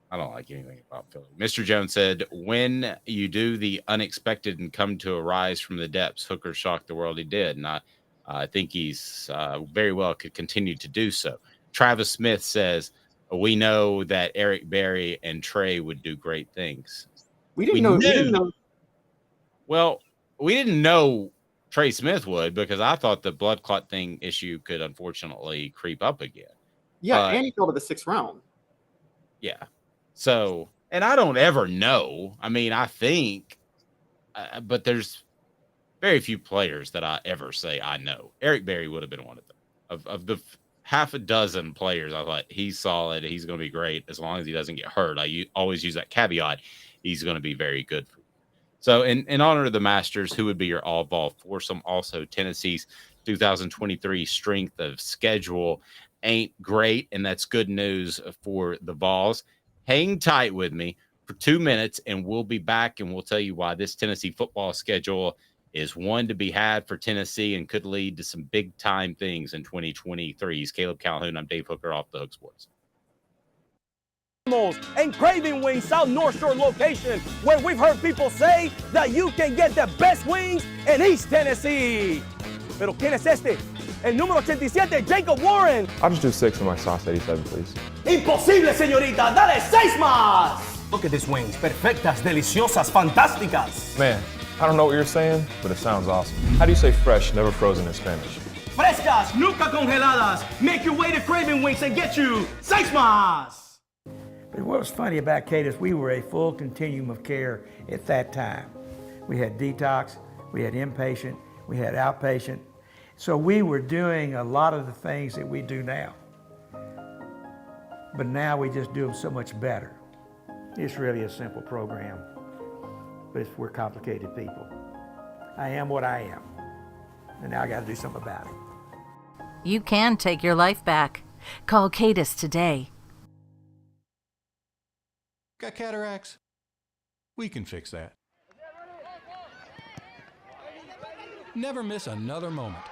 I don't like anything about Philly. Mr. Jones said, when you do the unexpected and come to a rise from the depths, Hooker shocked the world. He did. And I think he's very well could continue to do so. Travis Smith says, we know that Eric Berry and Trey would do great things. We didn't know. Well, we didn't know Trey Smith would, because I thought the blood clot thing issue could unfortunately creep up again. Yeah, and he fell to the sixth round. Yeah. So, and I don't ever know. I mean, I think, but there's very few players that I ever say I know. Eric Berry would have been one of them. Of the half a dozen players, I thought he's solid. He's going to be great as long as he doesn't get hurt. I always use that caveat. He's going to be very good for you. So, in honor of the Masters, who would be your all-ball foursome? Also, Tennessee's 2023 strength of schedule ain't great, and that's good news for the Vols. Hang tight with me for 2 minutes, and we'll be back, and we'll tell you why this Tennessee football schedule is one to be had for Tennessee and could lead to some big-time things in 2023. He's Caleb Calhoun. I'm Dave Hooker, Off the Hook Sports. And Craving Wings South North Shore location, where we've heard people say that you can get the best wings in East Tennessee. Pero ¿quién es este? El número 87, Jacob Warren. I'll just do 6 of my sauce 87, please. Imposible, señorita. Dale 6 más. Look at these wings. Perfectas, deliciosas, fantásticas. Man, I don't know what you're saying, but it sounds awesome. How do you say fresh, never frozen in Spanish? Frescas, nunca congeladas. Make your way to Craving Wings and get you 6 más. But what was funny about Cadis, we were a full continuum of care at that time. We had detox, we had inpatient, we had outpatient. So we were doing a lot of the things that we do now. But now we just do them so much better. It's really a simple program, but we're complicated people. I am what I am, and now I got to do something about it. You can take your life back. Call Cadis today. Got cataracts? We can fix that. Never miss another moment.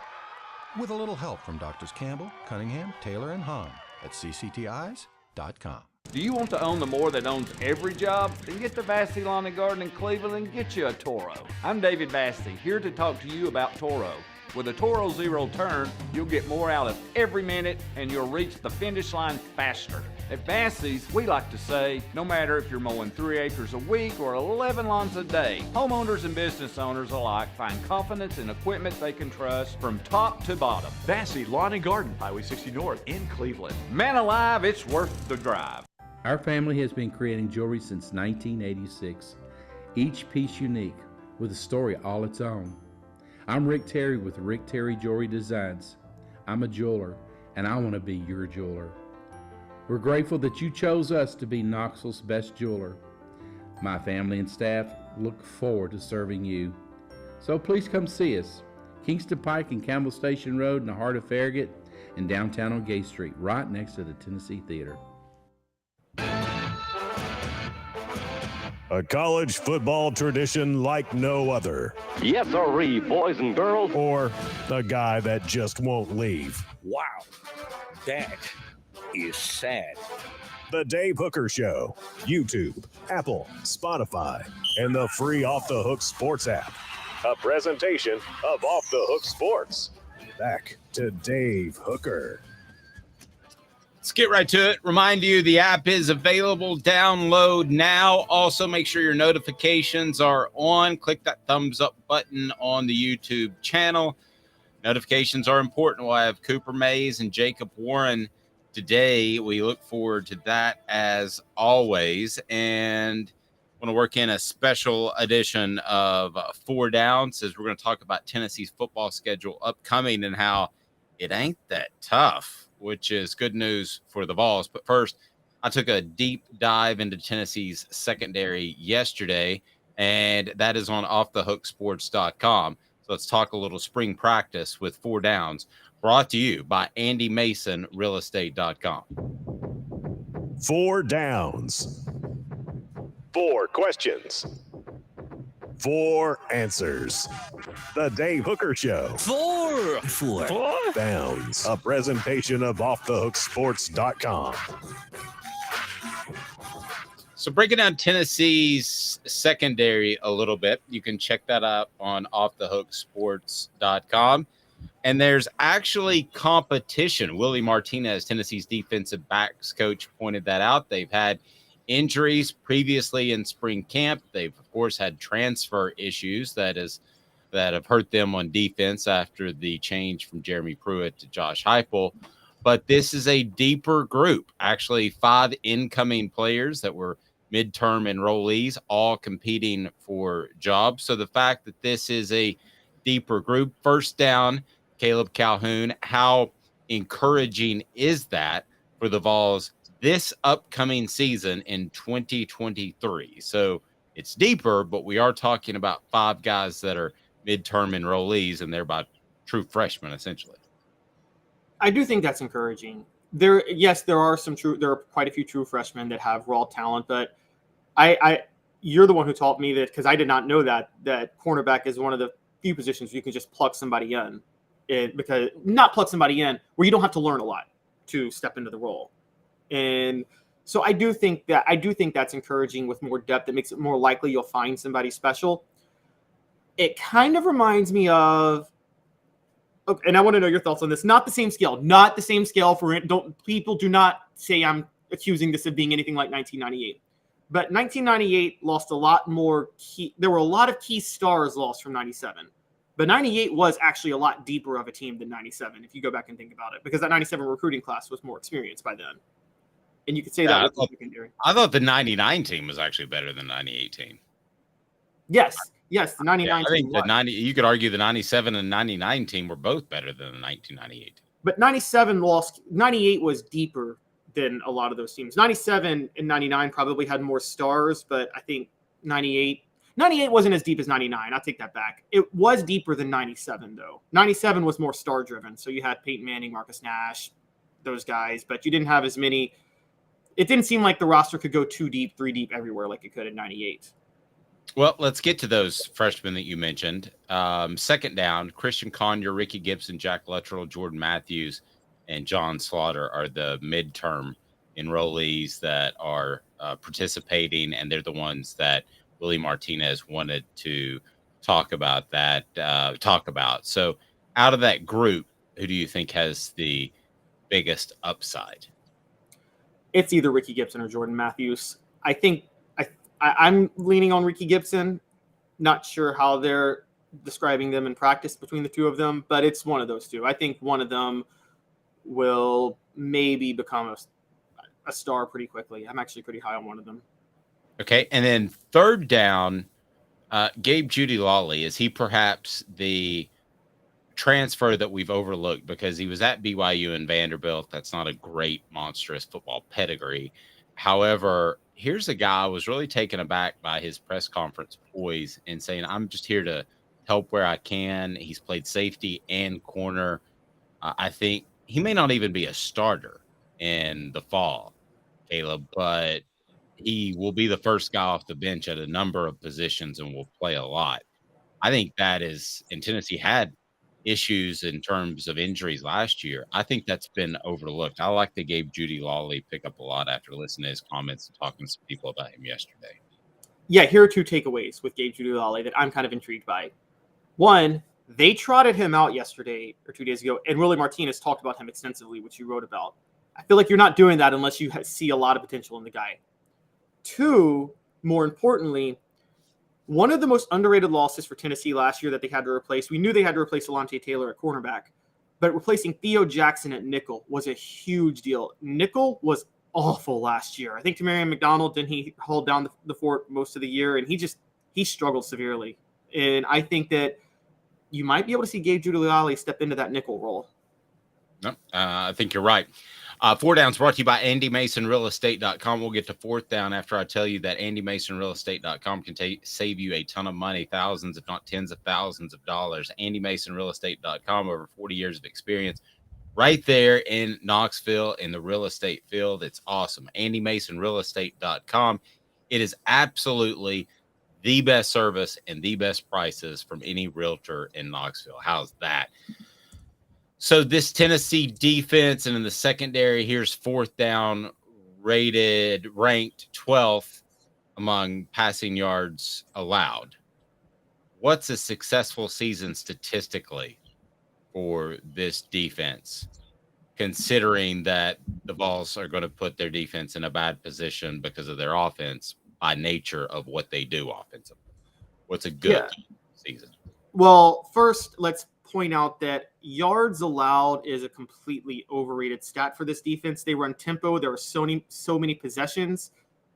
With a little help from Doctors Campbell, Cunningham, Taylor, and Hahn at cctis.com. Do you want to own the more that owns every job? Then get to Vassey Lawn and Garden in Cleveland and get you a Toro. I'm David Vassey, here to talk to you about Toro. With a Toro Zero Turn, you'll get more out of every minute and you'll reach the finish line faster. At Vassey's, we like to say, no matter if you're mowing 3 acres a week or 11 lawns a day, homeowners and business owners alike find confidence in equipment they can trust from top to bottom. Vassey Lawn and Garden, Highway 60 North in Cleveland. Man alive, it's worth the drive. Our family has been creating jewelry since 1986, each piece unique with a story all its own. I'm Rick Terry with Rick Terry Jewelry Designs. I'm a jeweler, and I want to be your jeweler. We're grateful that you chose us to be Knoxville's best jeweler. My family and staff look forward to serving you. So please come see us. Kingston Pike and Campbell Station Road in the heart of Farragut, and downtown on Gay Street, right next to the Tennessee Theater. A college football tradition like no other. Yes, sirree, boys and girls. Or a guy that just won't leave. Wow, that is sad. The Dave Hooker Show, YouTube, Apple, Spotify, and the free Off the Hook Sports app. A presentation of Off the Hook Sports. Back to Dave Hooker. Let's get right to it. Remind you, the app is available. Download now. Also, make sure your notifications are on. Click that thumbs up button on the YouTube channel. Notifications are important. We'll have Cooper Mays and Jacob Warren today. We look forward to that as always. And I want to work in a special edition of Four Downs as we're going to talk about Tennessee's football schedule upcoming and how it ain't that tough, which is good news for the Vols. But first, I took a deep dive into Tennessee's secondary yesterday, and that is on offthehooksports.com. So let's talk a little spring practice with Four Downs, brought to you by Andy Mason, realestate.com. Four Downs. 4 questions. 4 answers. The Dave Hooker Show. Four Downs. A presentation of offthehooksports.com. So breaking down Tennessee's secondary a little bit, you can check that out on offthehooksports.com. And there's actually competition. Willie Martinez, Tennessee's defensive backs coach, pointed that out. They've had injuries previously in spring camp. They've, of course, had transfer issues that have hurt them on defense after the change from Jeremy Pruitt to Josh Heupel. But this is a deeper group, actually 5 incoming players that were midterm enrollees, all competing for jobs. So the fact that this is a deeper group, first down, Caleb Calhoun, how encouraging is that for the Vols this upcoming season in 2023? So it's deeper, but we are talking about 5 guys that are midterm enrollees, and they're about true freshmen, essentially. I do think that's encouraging. There are quite a few true freshmen that have raw talent, but you're the one who taught me that, because I did not know that cornerback is one of the few positions where you can just plug somebody in, because not plug somebody in where you don't have to learn a lot to step into the role. And so I do think that's encouraging with more depth. It makes it more likely you'll find somebody special. It kind of reminds me of, okay, and I want to know your thoughts on this. Not the same scale people do not say I'm accusing this of being anything like 1998. But 1998 lost a lot more there were a lot of key stars lost from 97. But 98 was actually a lot deeper of a team than 97, if you go back and think about it, because that 97 recruiting class was more experienced by then. And you could say that. I thought the 99 team was actually better than the 98 team. Yes, the 99 I think team. You could argue the 97 and 99 team were both better than the 1998 team. But 98 was deeper than a lot of those teams. 97 and 99 probably had more stars, but I think 98 wasn't as deep as 99. I'll take that back. It was deeper than 97, though. 97 was more star-driven. So you had Peyton Manning, Marcus Nash, those guys, but you didn't have as many. It didn't seem like the roster could go 2 deep, 3 deep everywhere like it could in 98. Well, let's get to those freshmen that you mentioned. Second down, Christian Conyer, Ricky Gibson, Jack Luttrell, Jordan Matthews, and John Slaughter are the midterm enrollees that are participating, and they're the ones that Willie Martinez wanted to talk about. So out of that group, who do you think has the biggest upside? It's either Ricky Gibson or Jordan Matthews. I think I'm leaning on Ricky Gibson. Not sure how they're describing them in practice between the two of them, but it's one of those two. I think one of them will maybe become a star pretty quickly. I'm actually pretty high on one of them. Okay, and then third down, Gabe Judy Lawley, is he perhaps the transfer that we've overlooked because he was at BYU and Vanderbilt. That's not a great, monstrous football pedigree. However, here's a guy I was really taken aback by his press conference poise and saying, I'm just here to help where I can. He's played safety and corner. I think he may not even be a starter in the fall, Caleb, but he will be the first guy off the bench at a number of positions and will play a lot. I think that is, and Tennessee had issues in terms of injuries last year. I think that's been overlooked. I like they gave Judy Lawley pick up a lot after listening to his comments and talking to some people about him yesterday. Yeah, here are two takeaways with Gabe Judy Lawley that I'm kind of intrigued by. One, they trotted him out yesterday or 2 days ago, and Willie Martinez talked about him extensively, which you wrote about. I feel like you're not doing that unless you see a lot of potential in the guy. Two, more importantly, one of the most underrated losses for Tennessee last year that they had to replace, we knew they had to replace Alontae Taylor at cornerback, but replacing Theo Jackson at nickel was a huge deal. Nickel was awful last year. I think Tamarion McDonald, didn't he hold down the fort most of the year, and he struggled severely. And I think that you might be able to see Gabe Judy Lawley step into that nickel role. No, I think you're right. Four Downs brought to you by AndyMasonRealEstate.com. We'll get to fourth down after I tell you that AndyMasonRealEstate.com can save you a ton of money, thousands, if not tens of thousands of dollars. AndyMasonRealEstate.com, over 40 years of experience right there in Knoxville in the real estate field. It's awesome. AndyMasonRealEstate.com. It is absolutely the best service and the best prices from any realtor in Knoxville. How's that? So this Tennessee defense and in the secondary, here's fourth down, ranked 12th among passing yards allowed. What's a successful season statistically for this defense, considering that the Vols are going to put their defense in a bad position because of their offense by nature of what they do offensively? What's a good season? Well, first, let's point out that yards allowed is a completely overrated stat for this defense. They run tempo. There are so many possessions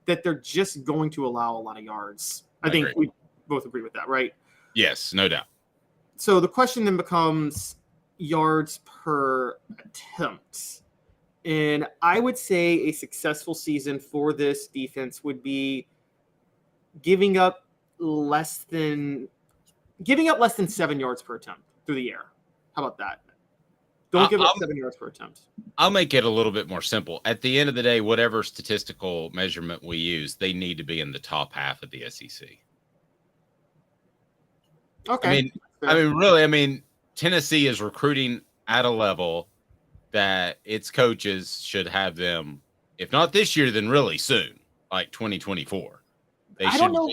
that they're just going to allow a lot of yards. I think we both agree with that, right? Yes, no doubt. So the question then becomes yards per attempt. And I would say a successful season for this defense would be giving up less than 7 yards per attempt through the air. How about that? Don't give up 7 yards per attempt. I'll make it a little bit more simple. At the end of the day, whatever statistical measurement we use, they need to be in the top half of the SEC. Okay. I mean, Tennessee is recruiting at a level that its coaches should have them, if not this year, then really soon, like 2024. I don't know.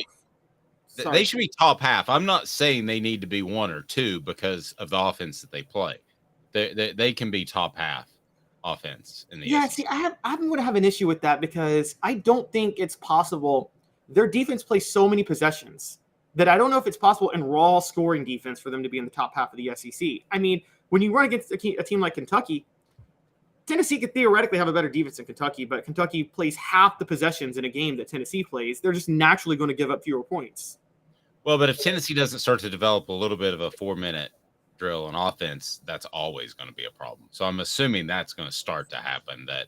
They should be top half. I'm not saying they need to be one or two because of the offense that they play. They can be top half offense in the SEC. See, I'm going to have an issue with that because I don't think it's possible. Their defense plays so many possessions that I don't know if it's possible in raw scoring defense for them to be in the top half of the SEC. I mean, when you run against a team like Kentucky, Tennessee could theoretically have a better defense than Kentucky, but Kentucky plays half the possessions in a game that Tennessee plays. They're just naturally going to give up fewer points. Well, but if Tennessee doesn't start to develop a little bit of a 4-minute drill on offense, that's always going to be a problem. So I'm assuming that's going to start to happen, that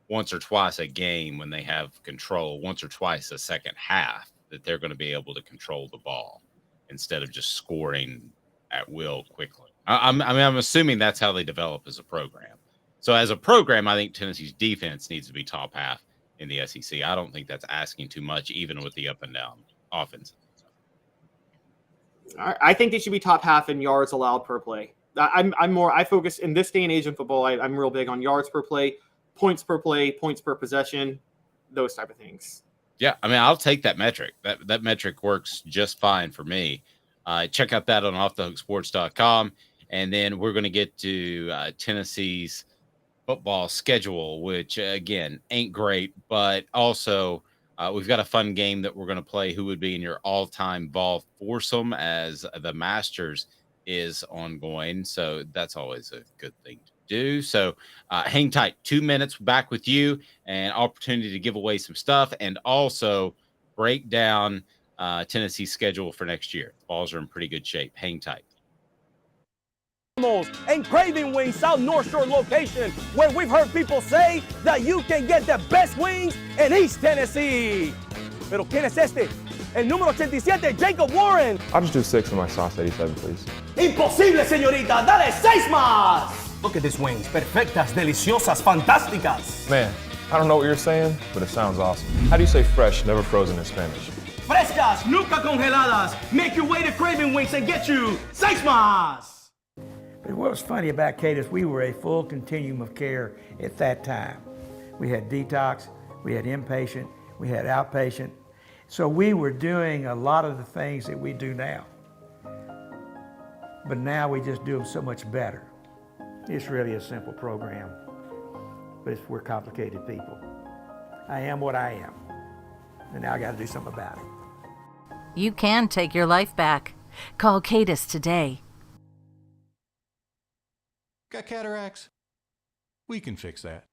once or twice a game when they have control, once or twice a second half, that they're going to be able to control the ball instead of just scoring at will quickly. I'm assuming that's how they develop as a program. So as a program, I think Tennessee's defense needs to be top half in the SEC. I don't think that's asking too much, even with the up and down offense. I think they should be top half in yards allowed per play. I focus in this day and age in football. I'm real big on yards per play, points per possession, those type of things. Yeah, I mean, I'll take that metric. That metric works just fine for me. Check out that on offthehooksports.com. And then we're going to get to Tennessee's football schedule, which, again, ain't great, but also we've got a fun game that we're going to play. Who would be in your all-time ball foursome as the Masters is ongoing. So that's always a good thing to do. So hang tight. 2 minutes back with you, and opportunity to give away some stuff and also break down Tennessee's schedule for next year. The Balls are in pretty good shape. Hang tight. and Craven Wings South North Shore location, where we've heard people say that you can get the best wings in East Tennessee. Pero ¿quién es este? El número 87, Jacob Warren. I'll just do 6 of my sauce 87, please. Imposible, señorita. Dale 6 más. Look at these wings. Perfectas, deliciosas, fantásticas. Man, I don't know what you're saying, but it sounds awesome. How do you say fresh, never frozen in Spanish? Frescas, nunca congeladas. Make your way to Craven Wings and get you 6 más. But what was funny about Cadis, we were a full continuum of care at that time. We had detox, we had inpatient, we had outpatient. So we were doing a lot of the things that we do now. But now we just do them so much better. It's really a simple program, but we're complicated people. I am what I am, and now I got to do something about it. You can take your life back. Call Cadis today. Got cataracts? We can fix that.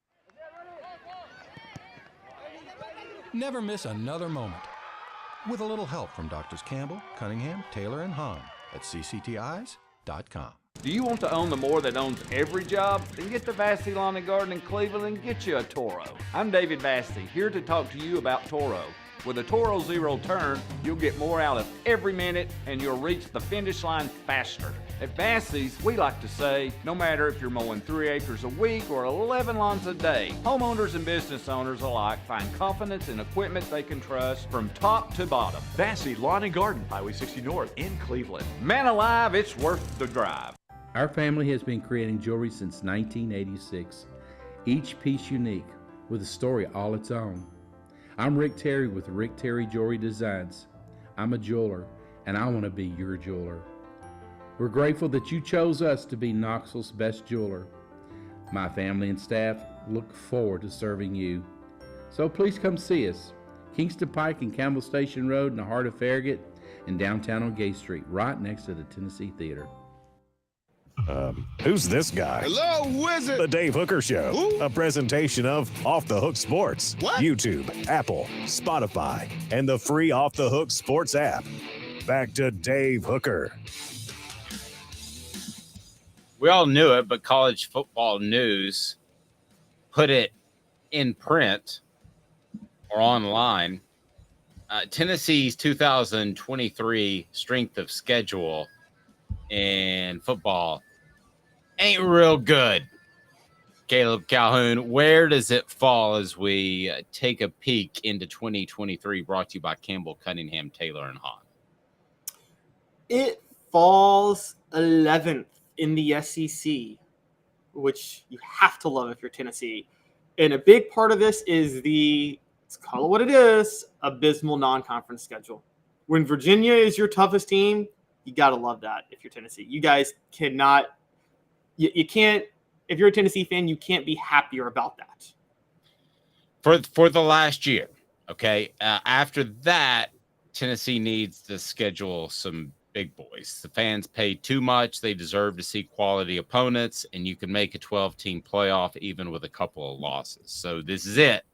Never miss another moment. With a little help from Doctors Campbell, Cunningham, Taylor, and Hahn at cctis.com. Do you want to own the more that owns every job? Then get to Vassey Lawn and Garden in Cleveland and get you a Toro. I'm David Vassey, here to talk to you about Toro. With a Toro Zero Turn, you'll get more out of every minute and you'll reach the finish line faster. At Vassey's, we like to say, no matter if you're mowing 3 acres a week or 11 lawns a day, homeowners and business owners alike find confidence in equipment they can trust from top to bottom. Vassey Lawn and Garden, Highway 60 North in Cleveland. Man alive, it's worth the drive. Our family has been creating jewelry since 1986, each piece unique with a story all its own. I'm Rick Terry with Rick Terry Jewelry Designs. I'm a jeweler, and I want to be your jeweler. We're grateful that you chose us to be Knoxville's best jeweler. My family and staff look forward to serving you. So please come see us. Kingston Pike and Campbell Station Road in the heart of Farragut, and downtown on Gay Street, right next to the Tennessee Theater. Who's this guy? Hello, who is it? The Dave Hooker Show, Who? a presentation of Off the Hook Sports, What? YouTube, Apple, Spotify, and the free Off the Hook Sports app. Back to Dave Hooker. We all knew it, but College Football News put it in print or online. Tennessee's 2023 strength of schedule in football ain't real good. Caleb Calhoun, where does it fall as we take a peek into 2023, brought to you by Campbell, Cunningham, Taylor, and Hahn? It falls 11th in the SEC, which you have to love if you're Tennessee. And a big part of this is let's call it what it is, abysmal non-conference schedule. When Virginia is your toughest team, you got to love that if you're Tennessee. You guys cannot, you can't, if you're a Tennessee fan, you can't be happier about that. For the last year, okay? After that, Tennessee needs to schedule some big boys. The fans pay too much. They deserve to see quality opponents, and you can make a 12-team playoff even with a couple of losses. So this is it.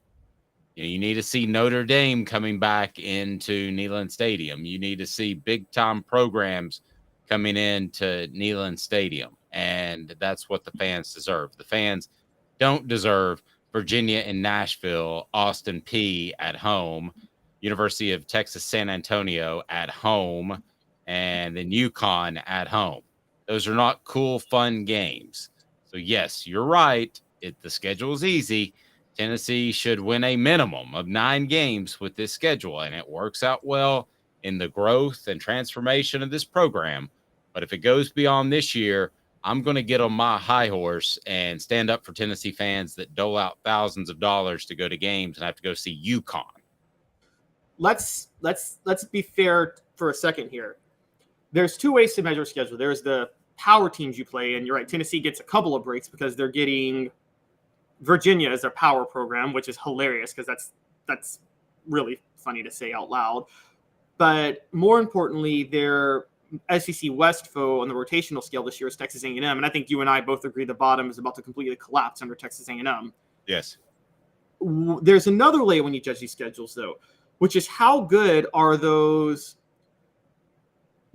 You need to see Notre Dame coming back into Neyland Stadium. You need to see big-time programs coming into Neyland Stadium, and that's what the fans deserve. The fans don't deserve Virginia and Nashville, Austin Peay at home, University of Texas San Antonio at home, and then UConn at home. Those are not cool, fun games. So, yes, you're right. The schedule is easy. Tennessee should win a minimum of 9 games with this schedule, and it works out well in the growth and transformation of this program. But if it goes beyond this year, I'm going to get on my high horse and stand up for Tennessee fans that dole out thousands of dollars to go to games and have to go see UConn. Let's be fair for a second here. There's 2 ways to measure schedule. There's the power teams you play, and you're right, Tennessee gets a couple of breaks because they're getting Virginia as their power program, which is hilarious because that's really funny to say out loud. But more importantly, their SEC West foe on the rotational scale this year is Texas A&M, and I think you and I both agree the bottom is about to completely collapse under Texas A&M. Yes. There's another layer when you judge these schedules, though, which is how good are those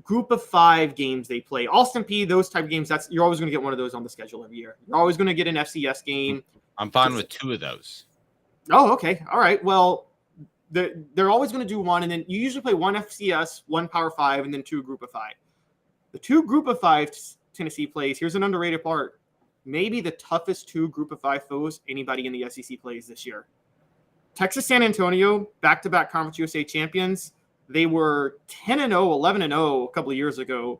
group of 5 games they play. Austin P, those type of games, you're always going to get one of those on the schedule every year. You're always going to get an FCS game. I'm fine with 2 of those. Oh, okay. All right. Well, they're always going to do one, and then you usually play 1 FCS, 1 Power 5, and then 2 group of 5. The 2 group of 5 Tennessee plays, here's an underrated part, maybe the toughest 2 group of 5 foes anybody in the SEC plays this year. Texas San Antonio, back-to-back Conference USA champions. They were 10-0, 11-0 a couple of years ago,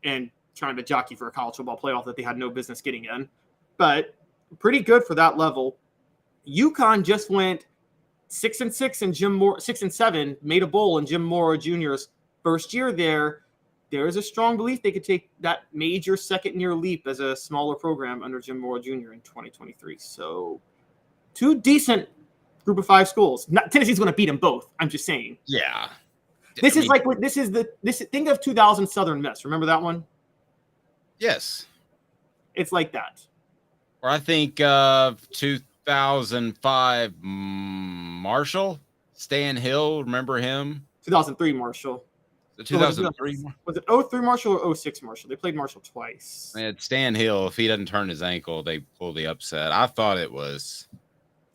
and trying to jockey for a college football playoff that they had no business getting in. But pretty good for that level. UConn just went 6-6 and 6-7, made a bowl in Jim Mora Jr.'s first year there. There is a strong belief they could take that major second-year leap as a smaller program under Jim Mora Jr. in 2023. So 2 decent group of 5 schools. Tennessee's going to beat them both. I'm just saying. Yeah. Think of 2000 Southern Miss. Remember that one? Yes. It's like that. Or I think of 2005 Marshall, Stan Hill. Remember him? 2003 Marshall. The 2003. Was it 03 Marshall or 06 Marshall? They played Marshall twice. And Stan Hill, if he doesn't turn his ankle, they pull the upset. I thought it was.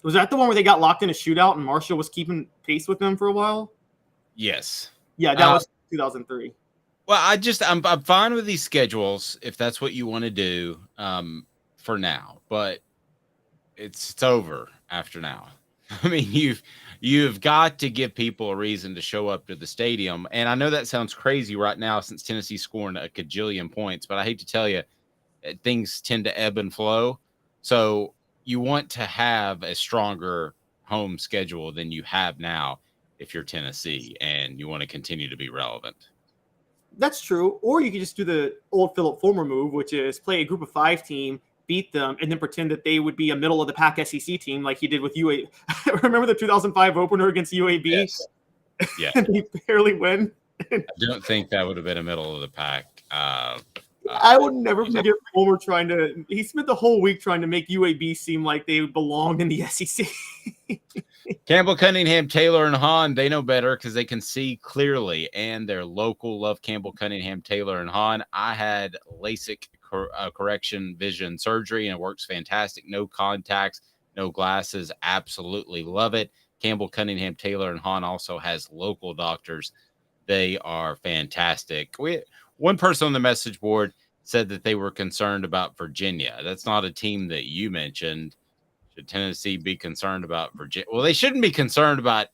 Was that the one where they got locked in a shootout and Marshall was keeping pace with them for a while? Yes. Yeah, that was 2003. Well, I'm fine with these schedules if that's what you want to do for now, but it's over after now. I mean, you've got to give people a reason to show up to the stadium. And I know that sounds crazy right now since Tennessee's scoring a cajillion points, but I hate to tell you, things tend to ebb and flow. So you want to have a stronger home schedule than you have now if you're Tennessee and you want to continue to be relevant. That's true. Or you could just do the old Philip Fulmer move, which is play a group of 5 team, beat them, and then pretend that they would be a middle of the pack SEC team like he did with UAB. Remember the 2005 opener against UAB? Yes. Yeah. And they barely win. I don't think that would have been a middle of the pack. I would never forget Fulmer he spent the whole week trying to make UAB seem like they belonged in the SEC. Campbell, Cunningham, Taylor, and Hahn, they know better because they can see clearly, and they're local. Love Campbell, Cunningham, Taylor, and Hahn. I had LASIK correction vision surgery, and it works fantastic. No contacts, no glasses. Absolutely love it. Campbell, Cunningham, Taylor, and Hahn also has local doctors. They are fantastic. One person on the message board said that they were concerned about Virginia. That's not a team that you mentioned. Should Tennessee be concerned about Virginia? Well, they shouldn't be concerned about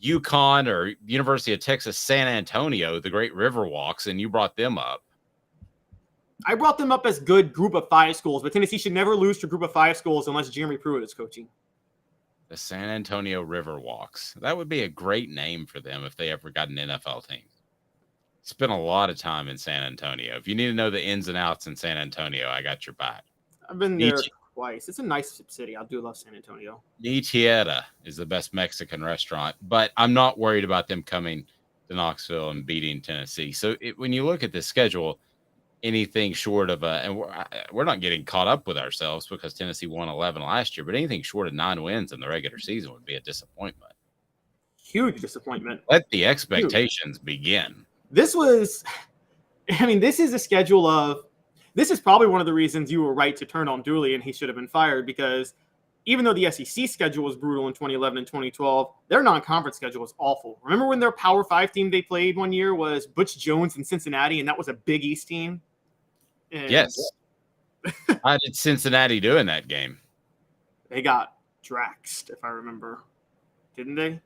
UConn or University of Texas San Antonio, the great Riverwalks, and you brought them up. I brought them up as good group of 5 schools, but Tennessee should never lose to a group of 5 schools unless Jeremy Pruitt is coaching. The San Antonio Riverwalks. That would be a great name for them if they ever got an NFL team. Spent a lot of time in San Antonio. If you need to know the ins and outs in San Antonio, I got your back. I've been there twice. It's a nice city. I do love San Antonio. Nietieta is the best Mexican restaurant, but I'm not worried about them coming to Knoxville and beating Tennessee. So when you look at the schedule, anything short of and we're not getting caught up with ourselves because Tennessee won 11 last year, but anything short of 9 wins in the regular season would be a disappointment. Huge disappointment. Let the expectations begin. This is a schedule of, this is probably one of the reasons you were right to turn on Dooley and he should have been fired, because even though the SEC schedule was brutal in 2011 and 2012, their non-conference schedule was awful. Remember when their Power 5 team they played one year was Butch Jones and Cincinnati, and that was a Big East team? And yes. How did Cincinnati do in that game? They got draxed, if I remember. Didn't they?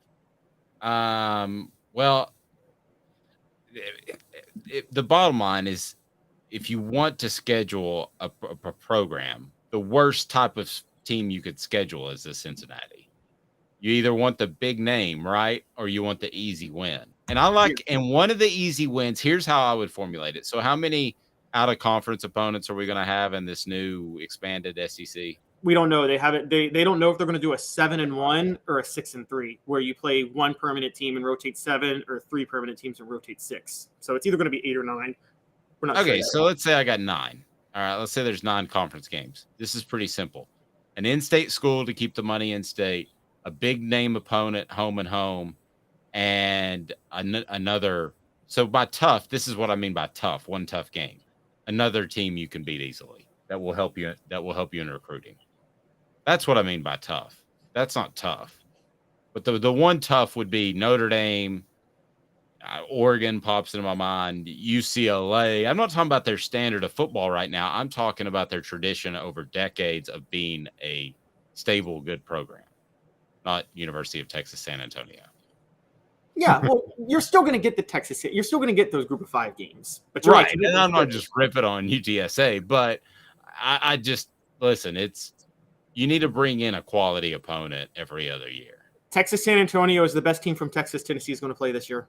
Well, the bottom line is, if you want to schedule a program, the worst type of team you could schedule is the Cincinnati. You either want the big name, right, or you want the easy win. And one of the easy wins, here's how I would formulate it. So how many out-of-conference opponents are we going to have in this new expanded SEC? We don't know. They haven't. They don't know if they're going to do a 7-1 or a 6-3, where you play 1 permanent team and rotate 7, or 3 permanent teams and rotate 6. So it's either going to be 8 or 9. We're not Okay, sure so let's say I got 9. All right, let's say there's 9 conference games. This is pretty simple. An in-state school to keep the money in-state, a big name opponent home and home, and another So by tough, this is what I mean by tough. One tough game, another team you can beat easily. That will help you. That will help you in recruiting. That's what I mean by tough. That's not tough. But the one tough would be Notre Dame. Oregon pops into my mind. UCLA. I'm not talking about their standard of football right now. I'm talking about their tradition over decades of being a stable, good program. Not University of Texas San Antonio. Yeah, well, you're still going to get the Texas. You're still going to get those Group of 5 games, but Right. And I'm not just ripping on UTSA, but I just listen. You need to bring in a quality opponent every other year. Texas San Antonio is the best team from Texas. Tennessee is going to play this year.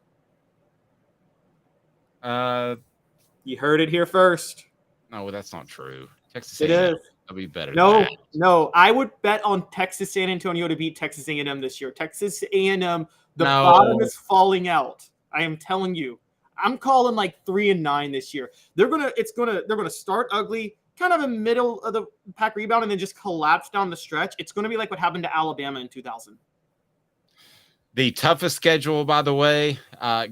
You heard it here first. No, that's not true. Texas It A&M is. will be better. No. I would bet on Texas San Antonio to beat Texas A&M this year. Texas A&M, bottom is falling out. I am telling you. I'm calling like 3-9 this year. They're gonna start ugly, kind of in the middle of the pack rebound, and then just collapse down the stretch. It's gonna be like what happened to Alabama in 2000. The toughest schedule, by the way,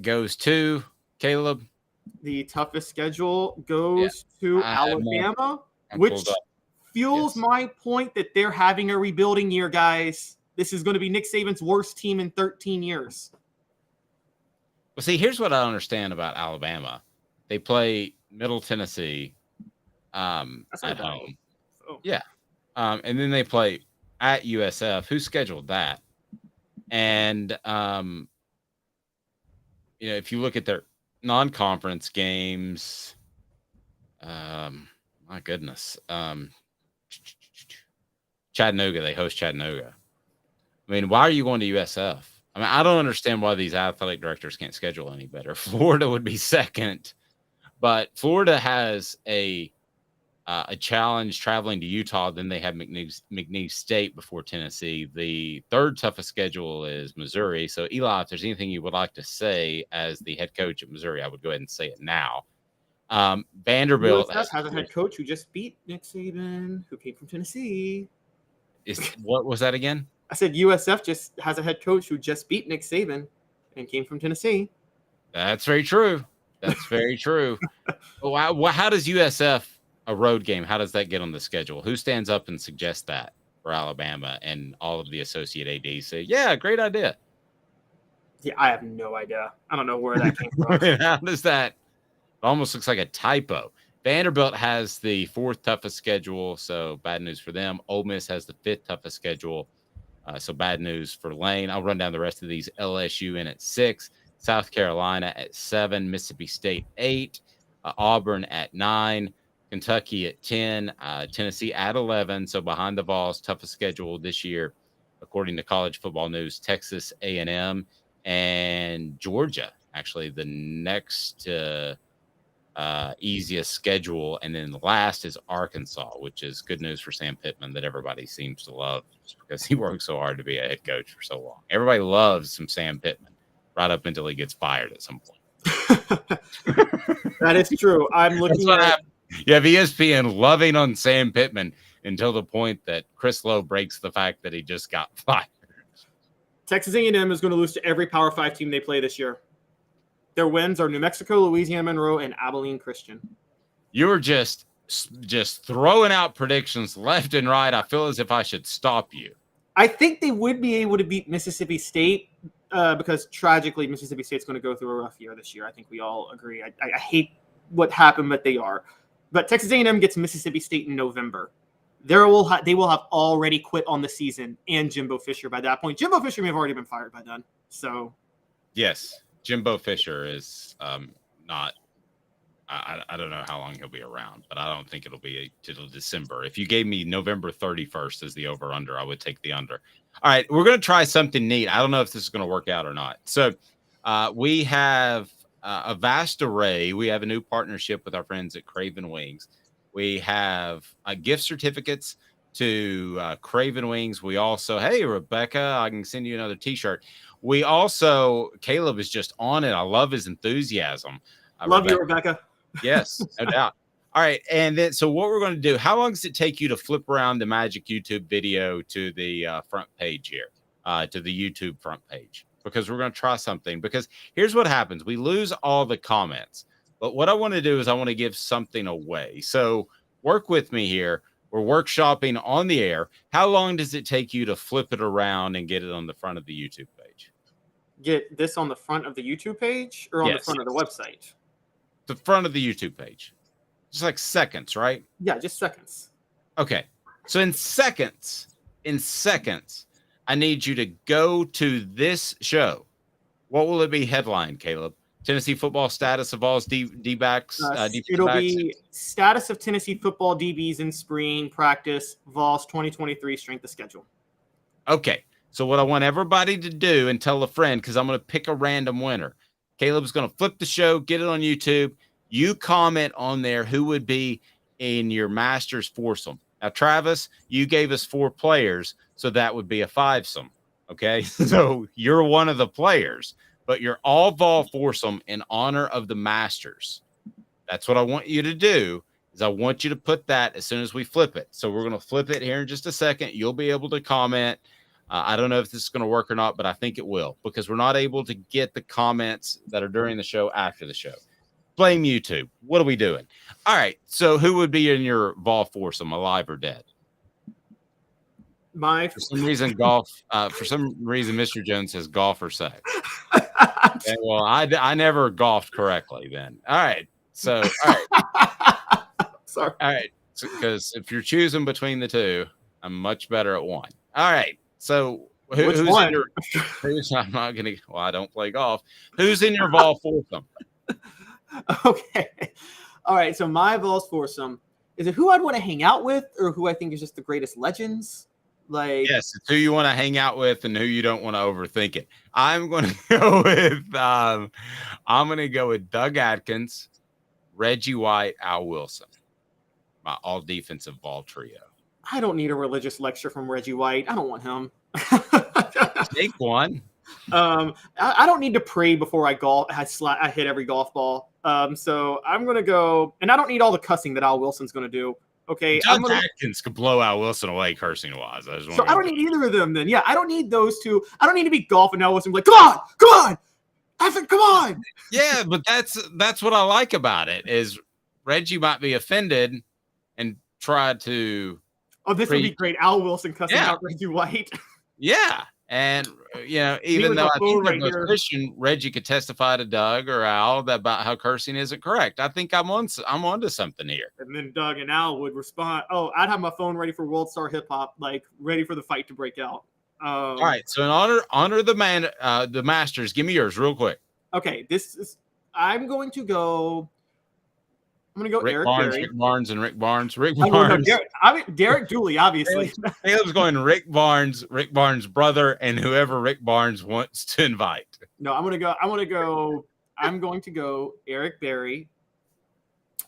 goes to Caleb. The toughest schedule goes to Alabama, which fuels my point that they're having a rebuilding year, guys. This is going to be Nick Saban's worst team in 13 years. Well, see, here's what I understand about Alabama. They play Middle Tennessee at home. Oh. Yeah. And then they play at USF. Who scheduled that? And, if you look at their non-conference games, my goodness. Chattanooga, they host Chattanooga. I mean, why are you going to USF? I mean, I don't understand why these athletic directors can't schedule any better. Florida would be second, but Florida has a challenge traveling to Utah. Then they have McNeese State before Tennessee. The third toughest schedule is Missouri. So, Eli, if there's anything you would like to say as the head coach at Missouri, I would go ahead and say it now. Vanderbilt USF has a head coach who just beat Nick Saban, who came from Tennessee. What was that again? I said USF just has a head coach who just beat Nick Saban and came from Tennessee. That's very true. That's very true. How does USF, a road game, how does that get on the schedule? Who stands up and suggests that for Alabama? And all of the associate ADs say, yeah, great idea. Yeah, I have no idea. I don't know where that came from. How does that? It almost looks like a typo. Vanderbilt has the fourth toughest schedule, so bad news for them. Ole Miss has the fifth toughest schedule, so bad news for Lane. I'll run down the rest of these. LSU in at 6, South Carolina at 7, Mississippi State 8, Auburn at 9, Kentucky at 10, Tennessee at 11. So behind the Vols, toughest schedule this year, according to College Football News. Texas A&M and Georgia, actually the next easiest schedule, and then the last is Arkansas, which is good news for Sam Pittman that everybody seems to love because he worked so hard to be a head coach for so long. Everybody loves some Sam Pittman right up until he gets fired at some point. That is true. I'm looking at you have ESPN loving on Sam Pittman until the point that Chris Lowe breaks the fact that he just got fired. Texas A&M is going to lose to every Power 5 team they play this year. Their wins are New Mexico, Louisiana Monroe, and Abilene Christian. You're just throwing out predictions left and right. I feel as if I should stop you. I think they would be able to beat Mississippi State because tragically Mississippi State's going to go through a rough year this year. I think we all agree. I hate what happened, but they are. But Texas A&M gets Mississippi State in November. They will have already quit on the season and Jimbo Fisher by that point. Jimbo Fisher may have already been fired by then. So, yes, Jimbo Fisher is not. I don't know how long he'll be around, but I don't think it'll be till December. If you gave me November 31st as the over/under, I would take the under. All right, we're going to try something neat. I don't know if this is going to work out or not. So we have a vast array. We have a new partnership with our friends at Craven Wings. We have gift certificates to Craven Wings. We also, hey, Rebecca, I can send you another T-shirt. We also, Caleb is just on it. I love his enthusiasm. Love you, Rebecca. Yes, no doubt. All right. And then, so what we're going to do, how long does it take you to flip around the magic YouTube video to the front page here, to the YouTube front page? because we're going to try something. Because here's what happens. We lose all the comments. But what I want to do is I want to give something away. So work with me here. We're workshopping on the air. How long does it take you to flip it around and get it on the front of the YouTube page? Get this on the front of the YouTube page or on the Yes. front of the website? The front of the YouTube page. Just like seconds, right? Yeah, just seconds. Okay. So in seconds, I need you to go to this show. What will it be headlined, Caleb? Tennessee football status of all D-backs. It'll be status of Tennessee football DBs in spring practice, Vols 2023 strength of schedule. Okay. So what I want everybody to do, and tell a friend, because I'm going to pick a random winner. Caleb's going to flip the show, get it on YouTube. You comment on there who would be in your Masters foursome. Now, Travis, you gave us 4 players, so that would be a fivesome. Okay. So you're one of the players. But you're all Vol foursome in honor of the Masters. That's what I want you to do, is I want you to put that as soon as we flip it. So we're going to flip it here in just a second. You'll be able to comment. I don't know if this is going to work or not, but I think it will, because we're not able to get the comments that are during the show after the show. Blame YouTube. What are we doing? All right. So who would be in your Vol foursome, alive or dead? For some reason, golf. For some reason, Mr. Jones says golf or sex. Okay, well, I never golfed correctly then. All right. So, all right. Sorry. All right. Because if you're choosing between the two, I'm much better at one. All right. So who's one? in your? I'm not gonna. Well, I don't play golf. Who's in your Vol foursome? Okay. All right. So my Vols foursome, is it who I'd want to hang out with, or who I think is just the greatest legends? Like, yes, it's who you want to hang out with and who you don't want to overthink it. I'm going to go with Doug Adkins, Reggie White, Al Wilson, my all defensive Vol trio. I don't need a religious lecture from Reggie White. I don't want him. Take one. I don't need to pray before I golf. I hit every golf ball. So I'm gonna go, and I don't need all the cussing that Al Wilson's gonna do. Okay, Doug Atkins could blow Al Wilson away cursing wise. I don't need either of them then. Yeah, I don't need those two. I don't need to be golfing Al Wilson. Like, come on, Evan, come on. Yeah, but that's what I like about it is Reggie might be offended and try to. Oh, this would be great. Al Wilson cussing out Reggie White. Yeah. And, even though I think they're both Christian, Reggie could testify to Doug or Al about how cursing isn't correct. I think I'm onto something here. And then Doug and Al would respond, oh, I'd have my phone ready for World Star Hip Hop, like ready for the fight to break out. All right. So in honor the Masters, give me yours real quick. Okay. I'm going to go Rick Eric Barnes, Berry. Rick Barnes, and Rick Barnes. Rick No, Barnes. Derek Dooley, obviously. Caleb's going Rick Barnes' brother, and whoever Rick Barnes wants to invite. No, I'm going to go Eric Berry.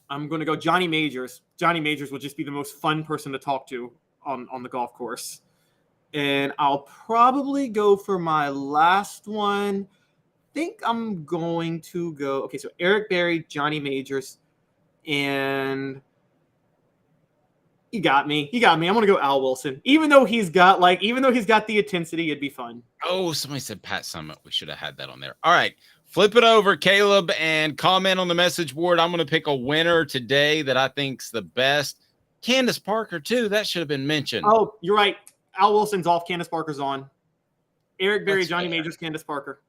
I'm going to go Johnny Majors. Johnny Majors will just be the most fun person to talk to on the golf course. And I'll probably go for my last one. I think I'm going to go. Okay, so Eric Berry, Johnny Majors. And he got me. I'm gonna go Al Wilson. Even though he's got the intensity, it'd be fun. Oh, somebody said Pat Summit. We should have had that on there. All right. Flip it over, Caleb, and comment on the message board. I'm gonna pick a winner today that I think's the best. Candace Parker, too. That should have been mentioned. Oh, you're right. Al Wilson's off, Candace Parker's on. Eric Berry, Johnny Majors, Candace Parker.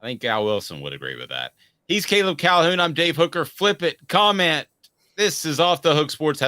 I think Al Wilson would agree with that. He's Caleb Calhoun. I'm Dave Hooker. Flip it. Comment. This is Off the Hook Sports. Have